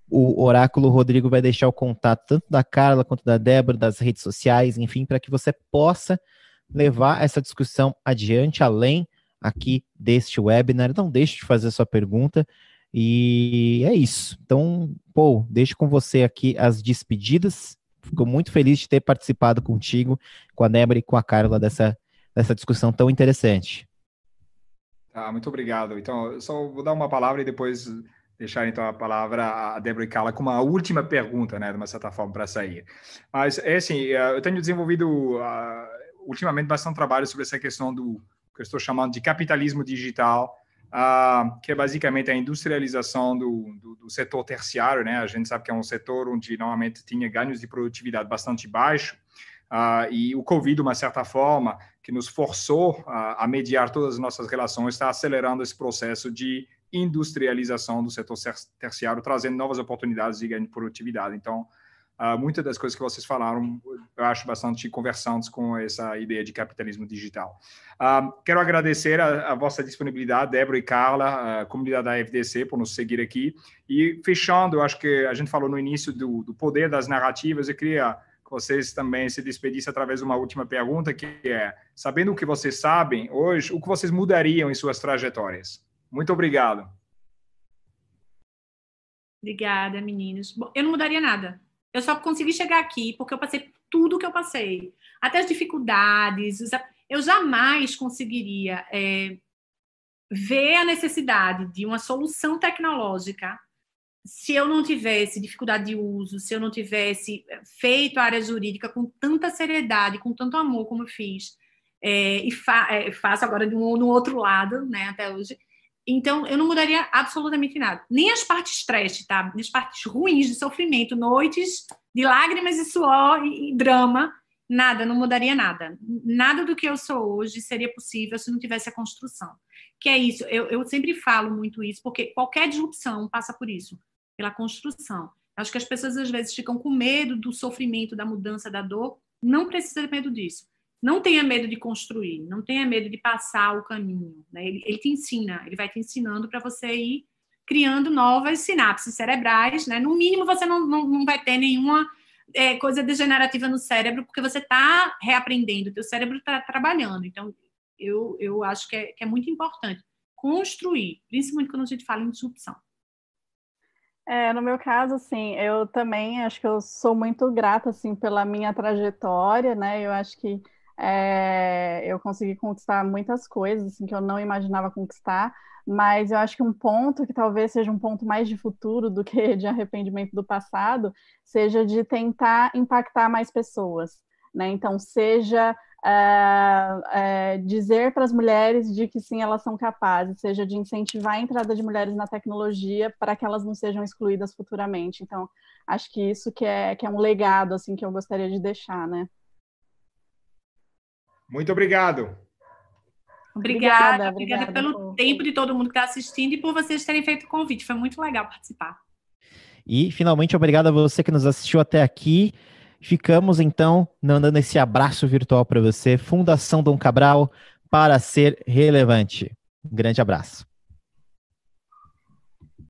o Oráculo Rodrigo vai deixar o contato tanto da Carla quanto da Débora, das redes sociais, enfim, para que você possa levar essa discussão adiante, além aqui deste webinar. Não deixe de fazer sua pergunta. E é isso. Então, Paul, deixo com você aqui as despedidas. Fico muito feliz de ter participado contigo, com a Débora e com a Carla dessa discussão tão interessante. Muito obrigado. Então, eu só vou dar uma palavra e depois deixar então a palavra a Débora e Carla com uma última pergunta, né, de uma certa forma, para sair. Mas, assim, eu tenho desenvolvido ultimamente bastante trabalho sobre essa questão do que eu estou chamando de capitalismo digital, que é basicamente a industrialização do setor terciário, né? A gente sabe que é um setor onde normalmente tinha ganhos de produtividade bastante baixos, e o Covid, de uma certa forma, que nos forçou a mediar todas as nossas relações, está acelerando esse processo de industrialização do setor terciário, trazendo novas oportunidades de ganho de produtividade. Então, muitas das coisas que vocês falaram, eu acho bastante conversantes com essa ideia de capitalismo digital. Quero agradecer a vossa disponibilidade, Débora e Carla, a comunidade da FDC, por nos seguir aqui. E fechando, eu acho que a gente falou no início do poder das narrativas, eu queria que vocês também se despedissem através de uma última pergunta, que é, sabendo o que vocês sabem hoje, o que vocês mudariam em suas trajetórias? Muito obrigado. Obrigada, meninos. Bom, eu não mudaria nada. Eu só consegui chegar aqui porque eu passei tudo o que eu passei. Até as dificuldades. Eu jamais conseguiria ver a necessidade de uma solução tecnológica se eu não tivesse dificuldade de uso, se eu não tivesse feito a área jurídica com tanta seriedade, com tanto amor como eu fiz, faço agora no outro lado, né, até hoje. Então, eu não mudaria absolutamente nada. Nem as partes trash, tá? Nem as partes ruins de sofrimento, noites de lágrimas e suor e drama, nada, não mudaria nada. Nada do que eu sou hoje seria possível se não tivesse a construção. Que é isso, eu sempre falo muito isso, porque qualquer disrupção passa por isso, pela construção. Acho que as pessoas, às vezes, ficam com medo do sofrimento, da mudança, da dor. Não precisa ter medo disso. Não tenha medo de construir, não tenha medo de passar o caminho. Né? Ele te ensina, ele vai te ensinando para você ir criando novas sinapses cerebrais. Né? No mínimo, você não vai ter nenhuma coisa degenerativa no cérebro, porque você está reaprendendo, o teu cérebro está trabalhando. Então, eu acho que é muito importante construir, principalmente quando a gente fala em disrupção. No meu caso, assim, eu também acho que eu sou muito grata, assim, pela minha trajetória, né? Eu acho que eu consegui conquistar muitas coisas, assim, que eu não imaginava conquistar, mas eu acho que um ponto que talvez seja um ponto mais de futuro do que de arrependimento do passado, seja de tentar impactar mais pessoas, né? Então, seja dizer para as mulheres de que sim, elas são capazes, seja de incentivar a entrada de mulheres na tecnologia para que elas não sejam excluídas futuramente. Então, acho que isso que é um legado assim que eu gostaria de deixar, né? Muito obrigado. Obrigada Obrigada pelo tempo de todo mundo que está assistindo e por vocês terem feito o convite. Foi muito legal participar. E, finalmente, obrigado a você que nos assistiu até aqui. Ficamos, então, dando esse abraço virtual para você. Fundação Dom Cabral, para ser relevante. Um grande abraço.